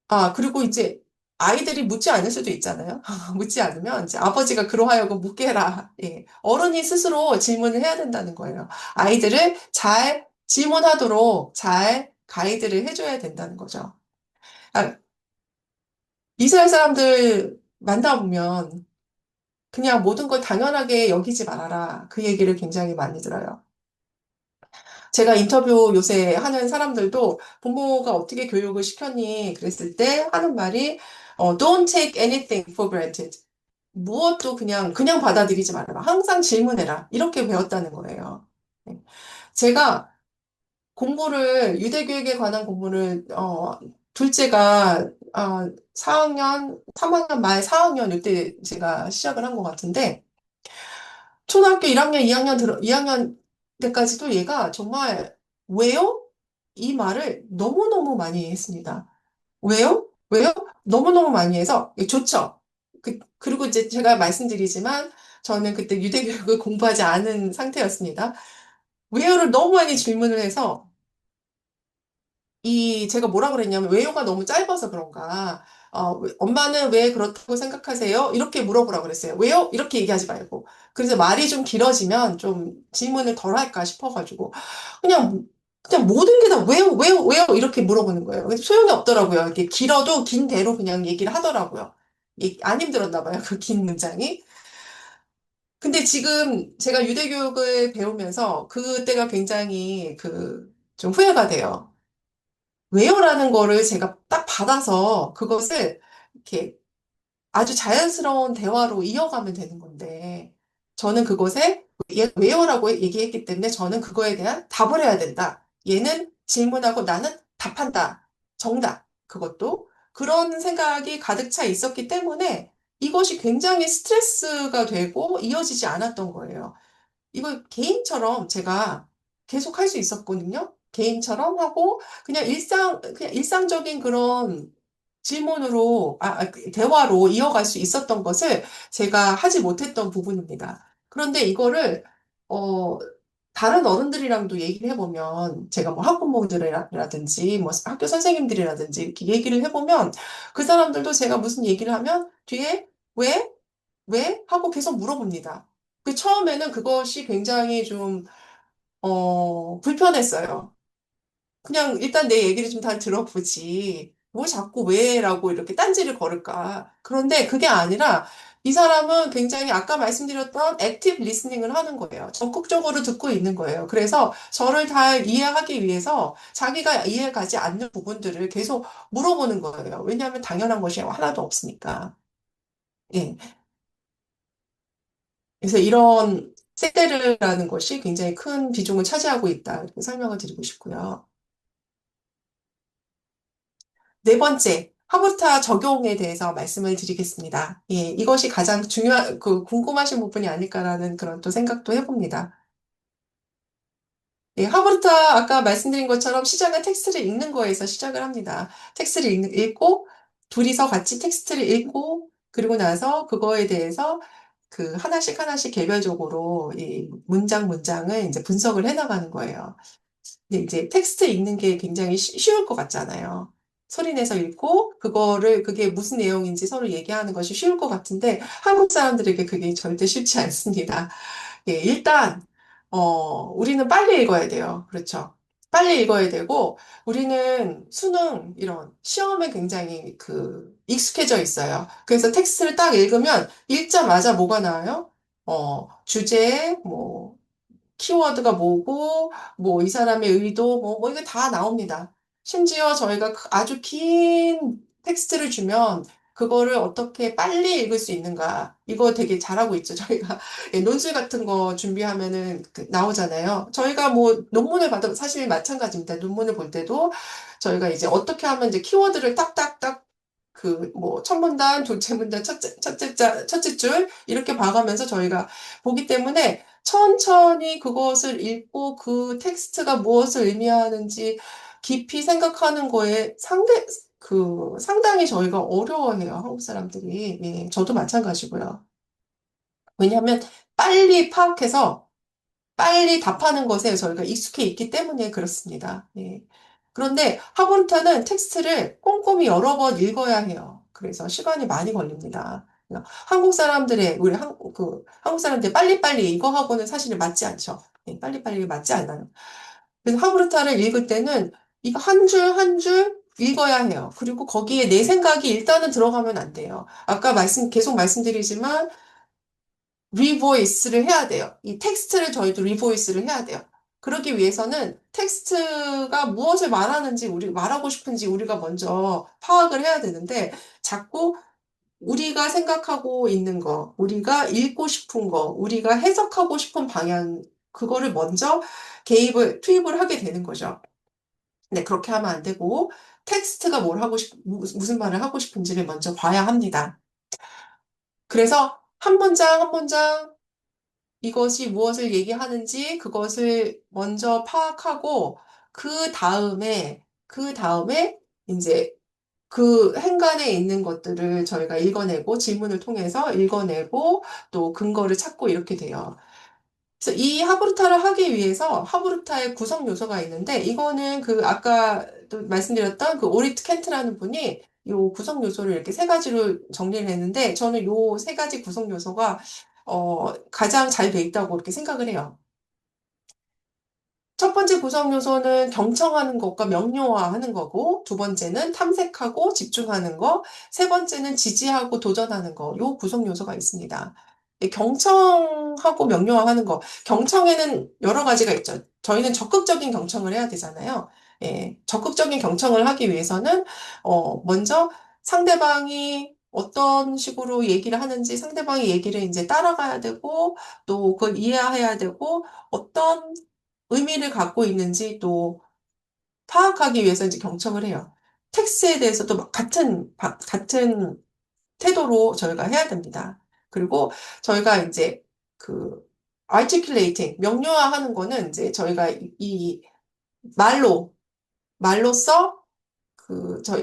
아, 그리고 이제 아이들이 묻지 않을 수도 있잖아요. 묻지 않으면 이제 아버지가 그러하여금 묻게 해라. 예. 어른이 스스로 질문을 해야 된다는 거예요. 아이들을 잘 질문하도록 잘 가이드를 해줘야 된다는 거죠. 아, 이스라엘 사람들 만나보면 그냥 모든 걸 당연하게 여기지 말아라. 그 얘기를 굉장히 많이 들어요. 제가 인터뷰 요새 하는 사람들도 부모가 어떻게 교육을 시켰니? 그랬을 때 하는 말이 Don't take anything for granted. 무엇도 그냥 받아들이지 말아라. 항상 질문해라. 이렇게 배웠다는 거예요. 네. 제가 유대교육에 관한 공부를, 둘째가, 4학년, 3학년 말 4학년 이때 제가 시작을 한 것 같은데, 초등학교 1학년, 2학년 때까지도 얘가 정말 왜요? 이 말을 너무너무 많이 했습니다. 왜요? 왜요? 너무너무 많이 해서 좋죠. 그리고 이제 제가 말씀드리지만 저는 그때 유대교육을 공부하지 않은 상태였습니다. 왜요를 너무 많이 질문을 해서 제가 뭐라 그랬냐면 왜요가 너무 짧아서 그런가. 엄마는 왜 그렇다고 생각하세요? 이렇게 물어보라고 그랬어요. 왜요? 이렇게 얘기하지 말고. 그래서 말이 좀 길어지면 좀 질문을 덜 할까 싶어가지고 그냥 그냥 모든 게 다 왜요, 왜요, 왜요 이렇게 물어보는 거예요. 그래서 소용이 없더라고요. 이게 길어도 긴 대로 그냥 얘기를 하더라고요. 안 힘들었나 봐요. 그 긴 문장이. 근데 지금 제가 유대교육을 배우면서 그때가 굉장히 좀 후회가 돼요. 왜요라는 거를 제가 딱 받아서 그것을 이렇게 아주 자연스러운 대화로 이어가면 되는 건데, 저는 그것에 얘 왜요라고 얘기했기 때문에 저는 그거에 대한 답을 해야 된다. 얘는 질문하고 나는 답한다. 정답. 그것도 그런 생각이 가득 차 있었기 때문에 이것이 굉장히 스트레스가 되고 이어지지 않았던 거예요. 이걸 게임처럼 제가 계속 할 수 있었거든요. 게임처럼 하고 그냥 일상적인 그런 질문으로, 대화로 이어갈 수 있었던 것을 제가 하지 못했던 부분입니다. 그런데 이거를, 어, 다른 어른들이랑도 얘기를 해보면, 제가 뭐 학부모들이라든지, 뭐 학교 선생님들이라든지 이렇게 얘기를 해보면, 그 사람들도 제가 무슨 얘기를 하면 뒤에 왜? 왜? 하고 계속 물어봅니다. 처음에는 그것이 굉장히 좀, 불편했어요. 그냥 일단 내 얘기를 좀 다 들어보지. 뭐 자꾸 왜라고 이렇게 딴지를 걸을까. 그런데 그게 아니라 이 사람은 굉장히 아까 말씀드렸던 액티브 리스닝을 하는 거예요. 적극적으로 듣고 있는 거예요. 그래서 저를 다 이해하기 위해서 자기가 이해가지 않는 부분들을 계속 물어보는 거예요. 왜냐하면 당연한 것이 하나도 없으니까. 예. 그래서 이런 섹테르라는 것이 굉장히 큰 비중을 차지하고 있다. 이렇게 설명을 드리고 싶고요. 네 번째, 하부타 적용에 대해서 말씀을 드리겠습니다. 예, 이것이 가장 궁금하신 부분이 아닐까라는 그런 또 생각도 해봅니다. 예, 하부타 아까 말씀드린 것처럼 시작은 텍스트를 읽는 거에서 시작을 합니다. 텍스트를 읽고, 둘이서 같이 텍스트를 읽고, 그리고 나서 그거에 대해서 하나씩 하나씩 개별적으로 이 문장을 이제 분석을 해 나가는 거예요. 근데 이제 텍스트 읽는 게 굉장히 쉬울 것 같잖아요. 소리 내서 읽고, 그게 무슨 내용인지 서로 얘기하는 것이 쉬울 것 같은데, 한국 사람들에게 그게 절대 쉽지 않습니다. 예, 일단, 우리는 빨리 읽어야 돼요. 그렇죠. 빨리 읽어야 되고, 우리는 수능, 이런 시험에 굉장히 익숙해져 있어요. 그래서 텍스트를 딱 읽으면, 읽자마자 뭐가 나와요? 주제, 뭐, 키워드가 뭐고, 뭐, 이 사람의 의도, 이게 다 나옵니다. 심지어 저희가 아주 긴 텍스트를 주면, 그거를 어떻게 빨리 읽을 수 있는가. 이거 되게 잘하고 있죠. 저희가 예, 논술 같은 거 준비하면은 나오잖아요. 저희가 뭐 논문을 봐도 사실 마찬가지입니다. 논문을 볼 때도 저희가 이제 어떻게 하면 이제 키워드를 딱딱딱 뭐, 첫 문단, 둘째 문단, 첫째 줄, 이렇게 봐가면서 저희가 보기 때문에 천천히 그것을 읽고 그 텍스트가 무엇을 의미하는지 깊이 생각하는 거에 상당히 저희가 어려워해요. 한국 사람들이. 예, 저도 마찬가지고요. 왜냐하면 빨리 파악해서 빨리 답하는 것에 저희가 익숙해 있기 때문에 그렇습니다. 예. 그런데 하버루타는 텍스트를 꼼꼼히 여러 번 읽어야 해요. 그래서 시간이 많이 걸립니다. 한국 사람들 빨리빨리 이거하고는 사실은 맞지 않죠. 예, 빨리빨리 맞지 않아요. 그래서 하버루타를 읽을 때는 이거 한 줄 한 줄 읽어야 해요. 그리고 거기에 내 생각이 일단은 들어가면 안 돼요. 계속 말씀드리지만 리보이스를 해야 돼요. 이 텍스트를 저희도 리보이스를 해야 돼요. 그러기 위해서는 텍스트가 무엇을 말하는지, 말하고 싶은지 우리가 먼저 파악을 해야 되는데, 자꾸 우리가 생각하고 있는 거, 우리가 읽고 싶은 거, 우리가 해석하고 싶은 방향, 그거를 먼저 투입을 하게 되는 거죠. 근데 그렇게 하면 안 되고, 텍스트가 무슨 말을 하고 싶은지를 먼저 봐야 합니다. 그래서 한 문장 한 문장 이것이 무엇을 얘기하는지 그것을 먼저 파악하고 그 다음에 이제 그 행간에 있는 것들을 저희가 읽어내고 질문을 통해서 읽어내고 또 근거를 찾고 이렇게 돼요. 그래서 이 하브루타를 하기 위해서 하브루타의 구성 요소가 있는데 이거는 아까 또 말씀드렸던 오리트 켄트라는 분이 요 구성 요소를 이렇게 세 가지로 정리를 했는데 저는 요 세 가지 구성 요소가 가장 잘 돼 있다고 그렇게 생각을 해요. 첫 번째 구성 요소는 경청하는 것과 명료화하는 거고, 두 번째는 탐색하고 집중하는 거, 세 번째는 지지하고 도전하는 거, 요 구성 요소가 있습니다. 이 경청하고 명료화하는 거, 경청에는 여러 가지가 있죠. 저희는 적극적인 경청을 해야 되잖아요. 예, 적극적인 경청을 하기 위해서는, 먼저 상대방이 어떤 식으로 얘기를 하는지 상대방의 얘기를 이제 따라가야 되고, 또 그걸 이해해야 되고, 어떤 의미를 갖고 있는지 또 파악하기 위해서 이제 경청을 해요. 텍스트에 대해서도 같은 태도로 저희가 해야 됩니다. 그리고 저희가 이제 그 articulating, 명료화하는 거는 이제 저희가 이 말로, 말로써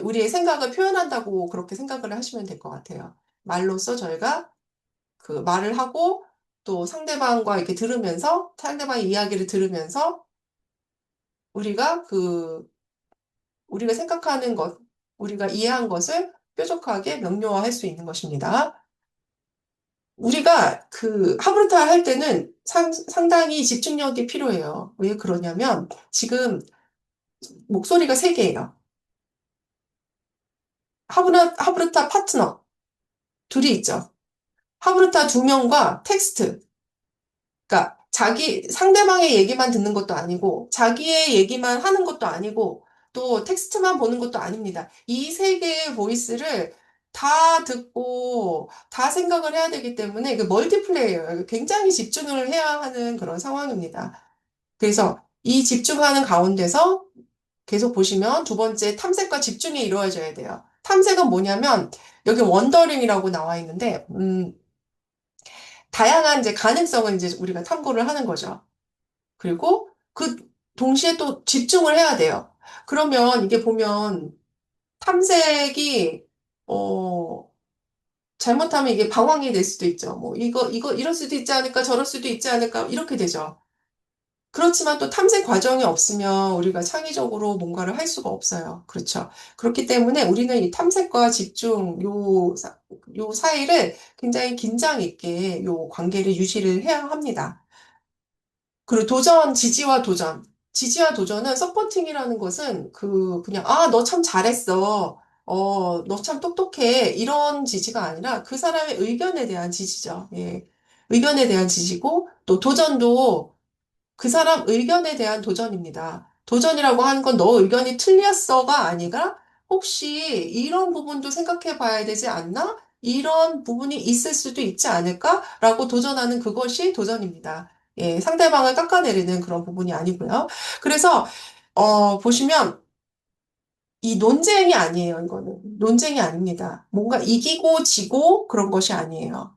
우리의 생각을 표현한다고 그렇게 생각을 하시면 될 것 같아요. 말로써 저희가 그 말을 하고 또 상대방과 이렇게 들으면서 상대방의 이야기를 들으면서 우리가 우리가 생각하는 것, 우리가 이해한 것을 뾰족하게 명료화할 수 있는 것입니다. 우리가 하브르타 할 때는 상당히 집중력이 필요해요. 왜 그러냐면 지금 목소리가 세 개예요. 하브르타 파트너 둘이 있죠. 하브르타 두 명과 텍스트. 그러니까 상대방의 얘기만 듣는 것도 아니고, 자기의 얘기만 하는 것도 아니고, 또 텍스트만 보는 것도 아닙니다. 이 세 개의 보이스를 다 듣고, 다 생각을 해야 되기 때문에, 멀티플레이어예요. 굉장히 집중을 해야 하는 그런 상황입니다. 그래서 이 집중하는 가운데서 계속 보시면 두 번째 탐색과 집중이 이루어져야 돼요. 탐색은 뭐냐면, 여기 원더링이라고 나와 있는데, 다양한 이제 가능성을 이제 우리가 탐구를 하는 거죠. 그리고 동시에 또 집중을 해야 돼요. 그러면 이게 보면 탐색이, 어, 잘못하면 이게 방황이 될 수도 있죠. 뭐, 이럴 수도 있지 않을까, 저럴 수도 있지 않을까, 이렇게 되죠. 그렇지만 또 탐색 과정이 없으면 우리가 창의적으로 뭔가를 할 수가 없어요. 그렇죠. 그렇기 때문에 우리는 이 탐색과 집중, 요 사이를 굉장히 긴장 있게 요 관계를 유지를 해야 합니다. 그리고 지지와 도전. 지지와 도전은 서포팅이라는 것은 그냥, 아, 너 참 잘했어. 너 참 똑똑해. 이런 지지가 아니라 그 사람의 의견에 대한 지지죠. 예. 의견에 대한 지지고, 또 도전도 그 사람 의견에 대한 도전입니다. 도전이라고 하는 건 너 의견이 틀렸어가 아니라 혹시 이런 부분도 생각해 봐야 되지 않나? 이런 부분이 있을 수도 있지 않을까? 라고 도전하는 그것이 도전입니다. 예, 상대방을 깎아내리는 그런 부분이 아니고요. 그래서 보시면 이 논쟁이 아니에요, 이거는. 논쟁이 아닙니다. 뭔가 이기고 지고 그런 것이 아니에요.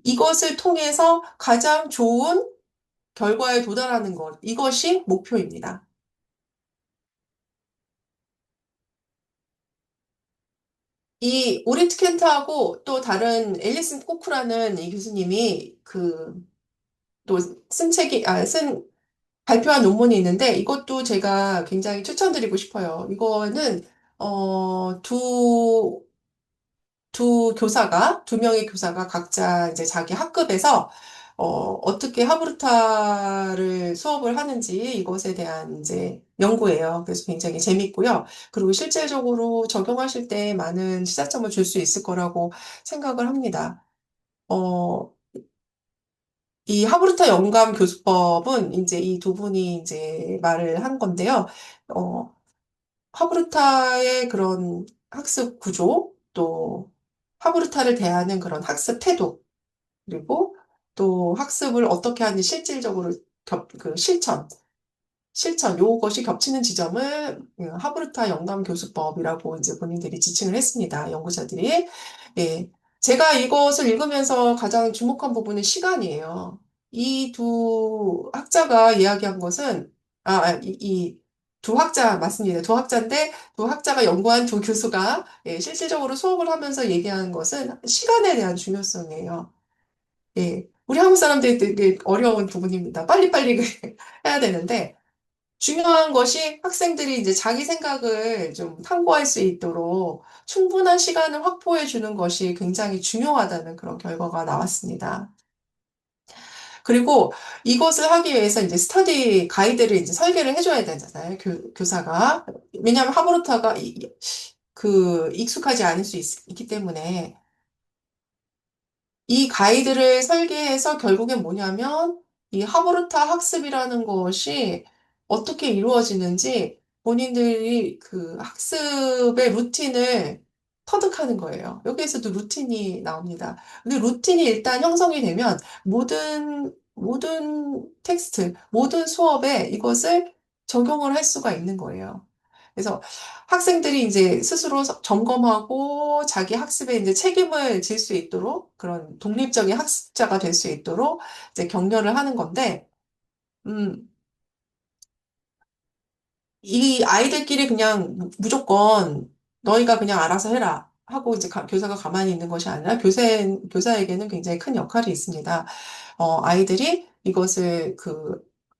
이것을 통해서 가장 좋은 결과에 도달하는 것, 이것이 목표입니다. 이 오리트 켄트하고 또 다른 앨리슨 코크라는 이 교수님이 또 발표한 논문이 있는데 이것도 제가 굉장히 추천드리고 싶어요. 이거는, 어, 두 명의 교사가 각자 이제 자기 학급에서 어떻게 하브르타를 수업을 하는지 이것에 대한 이제 연구예요. 그래서 굉장히 재밌고요. 그리고 실질적으로 적용하실 때 많은 시사점을 줄 수 있을 거라고 생각을 합니다. 어, 이 하브르타 영감 교수법은 이제 이 두 분이 이제 말을 한 건데요. 어, 하브르타의 그런 학습 구조, 또 하브르타를 대하는 그런 학습 태도, 그리고 또 학습을 어떻게 하는지 실질적으로 실천, 요것이 겹치는 지점을 하브르타 영감 교수법이라고 이제 본인들이 지칭을 했습니다. 연구자들이. 예. 제가 이것을 읽으면서 가장 주목한 부분은 시간이에요. 이 두 학자가 이야기한 것은, 두 학자, 맞습니다. 두 학자인데, 두 학자가 연구한 두 교수가 실질적으로 수업을 하면서 얘기하는 것은 시간에 대한 중요성이에요. 예. 우리 한국 사람들이 되게 어려운 부분입니다. 빨리빨리 해야 되는데, 중요한 것이 학생들이 이제 자기 생각을 좀 탐구할 수 있도록 충분한 시간을 확보해 주는 것이 굉장히 중요하다는 그런 결과가 나왔습니다. 그리고 이것을 하기 위해서 이제 스터디 가이드를 이제 설계를 해줘야 되잖아요. 교사가. 왜냐하면 하브루타가 익숙하지 않을 수 있기 때문에. 이 가이드를 설계해서 결국엔 뭐냐면 이 하브루타 학습이라는 것이 어떻게 이루어지는지 본인들이 그 학습의 루틴을 터득하는 거예요. 여기에서도 루틴이 나옵니다. 근데 루틴이 일단 형성이 되면 모든 텍스트, 모든 수업에 이것을 적용을 할 수가 있는 거예요. 그래서 학생들이 이제 스스로 점검하고 자기 학습에 이제 책임을 질 수 있도록 그런 독립적인 학습자가 될 수 있도록 이제 격려를 하는 건데, 음, 이 아이들끼리 그냥 무조건 너희가 그냥 알아서 해라 하고 이제 교사가 가만히 있는 것이 아니라 교사에게는 굉장히 큰 역할이 있습니다. 아이들이 이것을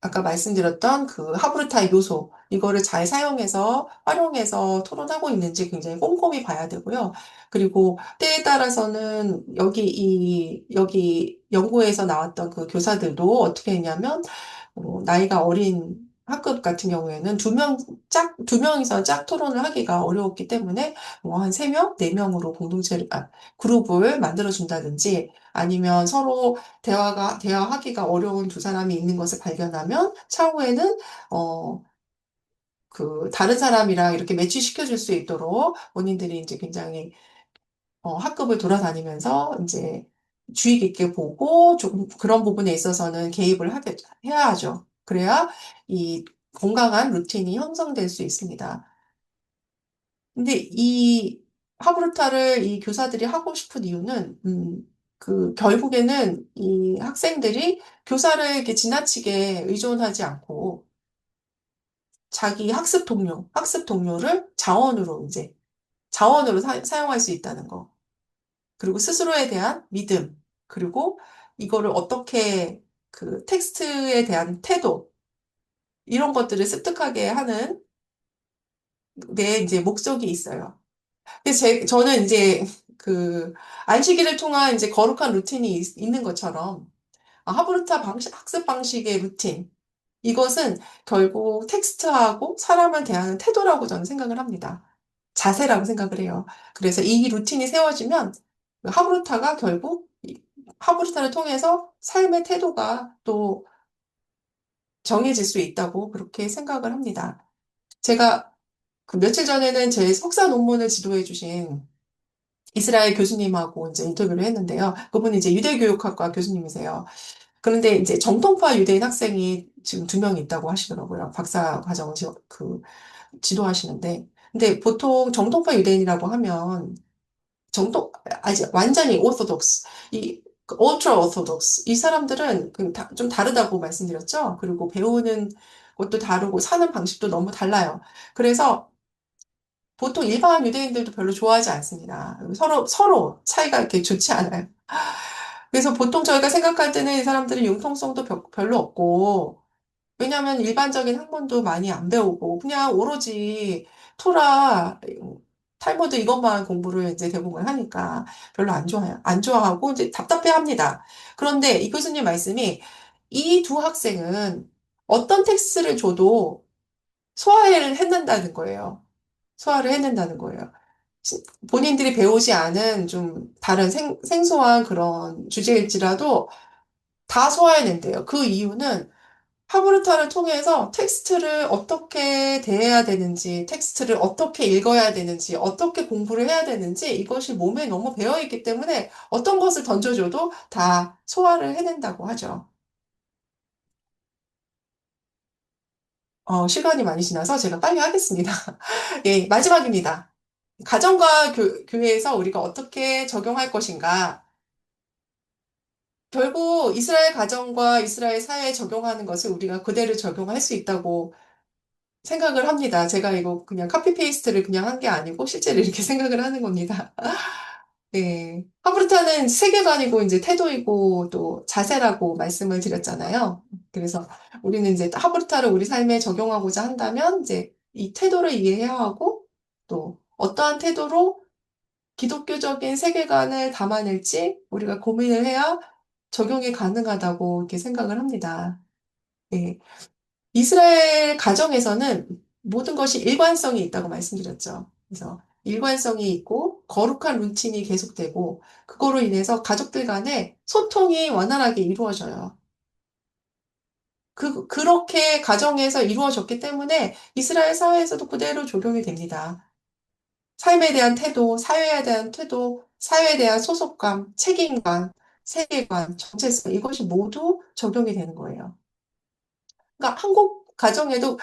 아까 말씀드렸던 그 하브루타의 요소, 이거를 잘 사용해서, 활용해서 토론하고 있는지 굉장히 꼼꼼히 봐야 되고요. 그리고 때에 따라서는 여기 연구에서 나왔던 그 교사들도 어떻게 했냐면, 나이가 어린 학급 같은 경우에는 두 명이서 짝 토론을 하기가 어려웠기 때문에 뭐 한 세 명, 네 명으로 그룹을 만들어준다든지 아니면 서로 대화하기가 어려운 두 사람이 있는 것을 발견하면 차후에는, 어, 다른 사람이랑 이렇게 매치시켜 줄 수 있도록 본인들이 이제 굉장히, 학급을 돌아다니면서 이제 주의 깊게 보고 조금 그런 부분에 있어서는 해야 하죠. 그래야 이 건강한 루틴이 형성될 수 있습니다. 근데 이 하브루타를 이 교사들이 하고 싶은 이유는, 결국에는 이 학생들이 교사를 이렇게 지나치게 의존하지 않고 자기 학습 동료를 자원으로 사용할 수 있다는 거. 그리고 스스로에 대한 믿음. 그리고 이거를 어떻게 텍스트에 대한 태도. 이런 것들을 습득하게 하는 내 이제 목적이 있어요. 근데 저는 이제 그 안식일을 통한 이제 거룩한 루틴이 있는 것처럼 하브루타 학습 방식의 루틴 이것은 결국 텍스트하고 사람을 대하는 태도라고 저는 생각을 합니다. 자세라고 생각을 해요. 그래서 이 루틴이 세워지면 그 하브루타를 통해서 삶의 태도가 또 정해질 수 있다고 그렇게 생각을 합니다. 제가 그 며칠 전에는 제 석사 논문을 지도해 주신 이스라엘 교수님하고 이제 인터뷰를 했는데요. 그분이 이제 유대교육학과 교수님이세요. 그런데 이제 정통파 유대인 학생이 지금 두 명 있다고 하시더라고요. 박사 과정을 지도하시는데. 근데 보통 정통파 유대인이라고 하면 아직 완전히 오토독스, 울트라 오토독스, 이 사람들은 좀 다르다고 말씀드렸죠. 그리고 배우는 것도 다르고 사는 방식도 너무 달라요. 그래서 보통 일반 유대인들도 별로 좋아하지 않습니다. 서로 차이가 이렇게 좋지 않아요. 그래서 보통 저희가 생각할 때는 이 사람들은 융통성도 별로 없고, 왜냐하면 일반적인 학문도 많이 안 배우고, 그냥 오로지 토라, 탈무드 이것만 공부를 이제 대부분 하니까 별로 안 좋아요. 안 좋아하고 이제 답답해 합니다. 그런데 이 교수님 말씀이 이 두 학생은 어떤 텍스트를 줘도 소화를 해낸다는 거예요. 소화를 해낸다는 거예요. 본인들이 배우지 않은 좀 다른 생소한 그런 주제일지라도 다 소화해낸대요. 그 이유는 하브루타를 통해서 텍스트를 어떻게 대해야 되는지, 텍스트를 어떻게 읽어야 되는지, 어떻게 공부를 해야 되는지 이것이 몸에 너무 배어있기 때문에 어떤 것을 던져줘도 다 소화를 해낸다고 하죠. 시간이 많이 지나서 제가 빨리 하겠습니다. 예, 마지막입니다. 가정과 교회에서 우리가 어떻게 적용할 것인가? 결국 이스라엘 가정과 이스라엘 사회에 적용하는 것을 우리가 그대로 적용할 수 있다고 생각을 합니다. 제가 이거 그냥 카피 페이스트를 그냥 한 게 아니고 실제로 이렇게 생각을 하는 겁니다. 네. 하브루타는 세계관이고 이제 태도이고 또 자세라고 말씀을 드렸잖아요. 그래서 우리는 이제 하브루타를 우리 삶에 적용하고자 한다면 이제 이 태도를 이해해야 하고 또 어떠한 태도로 기독교적인 세계관을 담아낼지 우리가 고민을 해야 적용이 가능하다고 이렇게 생각을 합니다. 예. 이스라엘 가정에서는 모든 것이 일관성이 있다고 말씀드렸죠. 그래서 일관성이 있고 거룩한 루틴이 계속되고 그거로 인해서 가족들 간에 소통이 원활하게 이루어져요. 그렇게 가정에서 이루어졌기 때문에 이스라엘 사회에서도 그대로 적용이 됩니다. 삶에 대한 태도, 사회에 대한 태도, 사회에 대한 소속감, 책임감, 세계관, 정체성, 이것이 모두 적용이 되는 거예요. 그러니까 한국 가정에도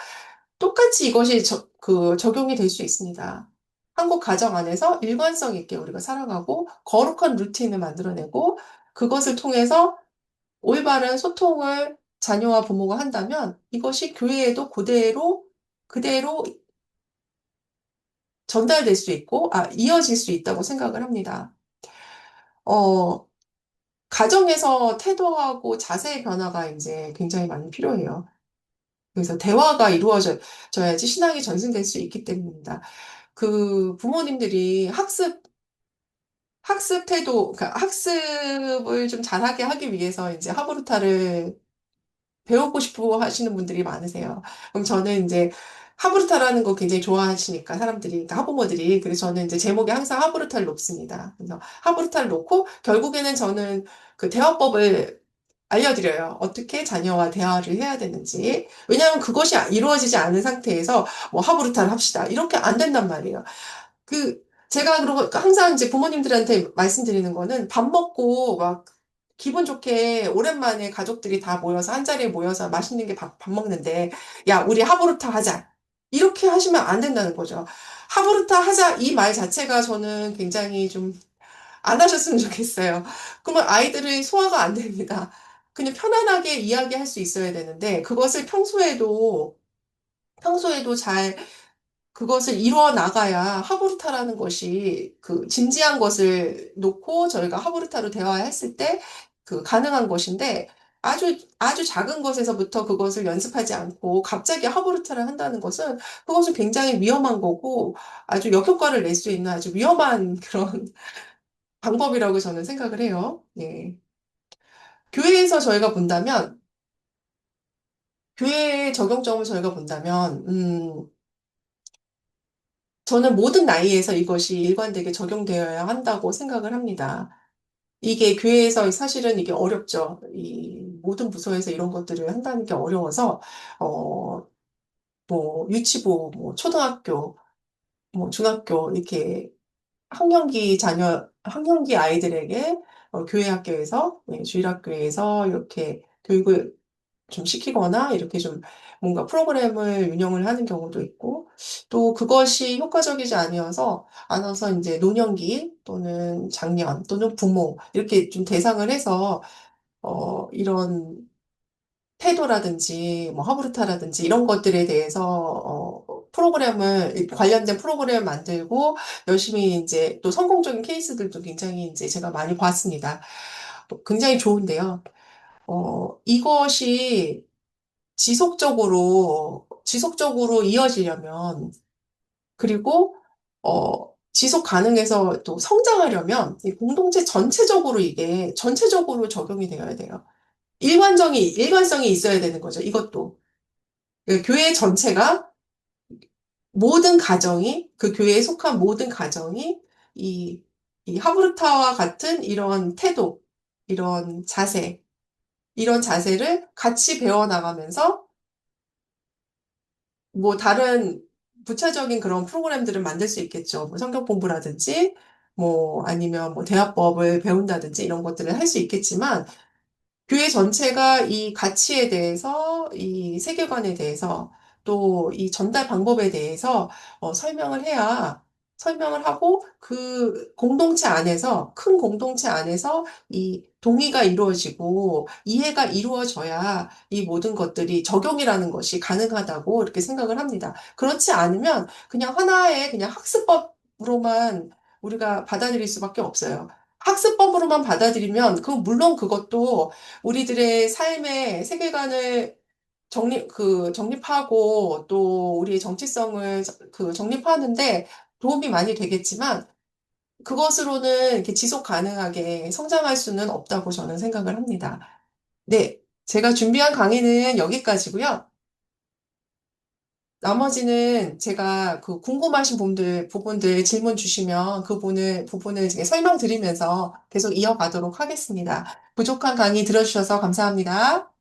똑같이 이것이 적용이 될 수 있습니다. 한국 가정 안에서 일관성 있게 우리가 살아가고 거룩한 루틴을 만들어내고 그것을 통해서 올바른 소통을 자녀와 부모가 한다면 이것이 교회에도 그대로 전달될 수 있고, 이어질 수 있다고 생각을 합니다. 어, 가정에서 태도하고 자세의 변화가 이제 굉장히 많이 필요해요. 그래서 대화가 이루어져야지 신앙이 전승될 수 있기 때문입니다. 그 부모님들이 학습 태도, 그러니까 학습을 좀 잘하게 하기 위해서 이제 하브루타를 배우고 싶어 하시는 분들이 많으세요. 그럼 저는 이제 하브루타라는 거 굉장히 좋아하시니까 사람들이, 그러니까 학부모들이. 그래서 저는 이제 제목에 항상 하브루타를 놓습니다. 그래서 하브루타를 놓고 결국에는 저는 그 대화법을 알려드려요. 어떻게 자녀와 대화를 해야 되는지. 왜냐하면 그것이 이루어지지 않은 상태에서 뭐 하브루타를 합시다. 이렇게 안 된단 말이에요. 제가 그러고 항상 이제 부모님들한테 말씀드리는 거는 밥 먹고 막 기분 좋게 오랜만에 가족들이 다 모여서 한 자리에 모여서 맛있는 게 밥 먹는데 야, 우리 하브루타 하자. 이렇게 하시면 안 된다는 거죠. 하브루타 하자 이 말 자체가 저는 굉장히 좀 안 하셨으면 좋겠어요. 그러면 아이들의 소화가 안 됩니다. 그냥 편안하게 이야기할 수 있어야 되는데 그것을 평소에도 잘 그것을 이루어 나가야 하브루타라는 것이 그 진지한 것을 놓고 저희가 하브루타로 대화했을 때 그 가능한 것인데 아주 작은 것에서부터 그것을 연습하지 않고 갑자기 하브루타를 한다는 것은 그것은 굉장히 위험한 거고 아주 역효과를 낼 수 있는 아주 위험한 그런 방법이라고 저는 생각을 해요. 예. 교회에서 저희가 본다면 교회의 적용점을 저희가 본다면 저는 모든 나이에서 이것이 일관되게 적용되어야 한다고 생각을 합니다. 이게 교회에서 사실은 이게 어렵죠. 이 모든 부서에서 이런 것들을 한다는 게 어려워서, 어, 뭐, 유치부, 뭐, 초등학교, 뭐, 중학교, 이렇게 학령기 아이들에게 교회 학교에서, 주일학교에서 이렇게 교육을 좀 시키거나 이렇게 좀 뭔가 프로그램을 운영을 하는 경우도 있고 또 그것이 효과적이지 않아서 이제 노년기 또는 장년 또는 부모 이렇게 좀 대상을 해서 이런 태도라든지 뭐 하브루타라든지 이런 것들에 대해서 관련된 프로그램을 만들고 열심히 이제 또 성공적인 케이스들도 굉장히 이제 제가 많이 봤습니다. 굉장히 좋은데요. 이것이 지속적으로 이어지려면, 그리고, 지속 가능해서 또 성장하려면, 이 공동체 전체적으로 이게 전체적으로 적용이 되어야 돼요. 일관성이 있어야 되는 거죠. 이것도. 그 교회 전체가, 그 교회에 속한 모든 가정이 이, 이 하브르타와 같은 이런 태도, 이런 자세, 이런 자세를 같이 배워나가면서 뭐 다른 부차적인 그런 프로그램들을 만들 수 있겠죠. 뭐 성경 공부라든지 뭐 아니면 뭐 대화법을 배운다든지 이런 것들을 할 수 있겠지만 교회 전체가 이 가치에 대해서 이 세계관에 대해서 또 이 전달 방법에 대해서 설명을 하고 그 공동체 안에서 큰 공동체 안에서 이 동의가 이루어지고 이해가 이루어져야 이 모든 것들이 적용이라는 것이 가능하다고 이렇게 생각을 합니다. 그렇지 않으면 그냥 하나의 그냥 학습법으로만 우리가 받아들일 수밖에 없어요. 학습법으로만 받아들이면 물론 그것도 우리들의 삶의 세계관을 정립하고 또 우리의 정체성을 정립하는데 도움이 많이 되겠지만 그것으로는 이렇게 지속 가능하게 성장할 수는 없다고 저는 생각을 합니다. 네, 제가 준비한 강의는 여기까지고요. 나머지는 제가 그 궁금하신 부분들 질문 주시면 그 부분을 이제 설명드리면서 계속 이어가도록 하겠습니다. 부족한 강의 들어주셔서 감사합니다.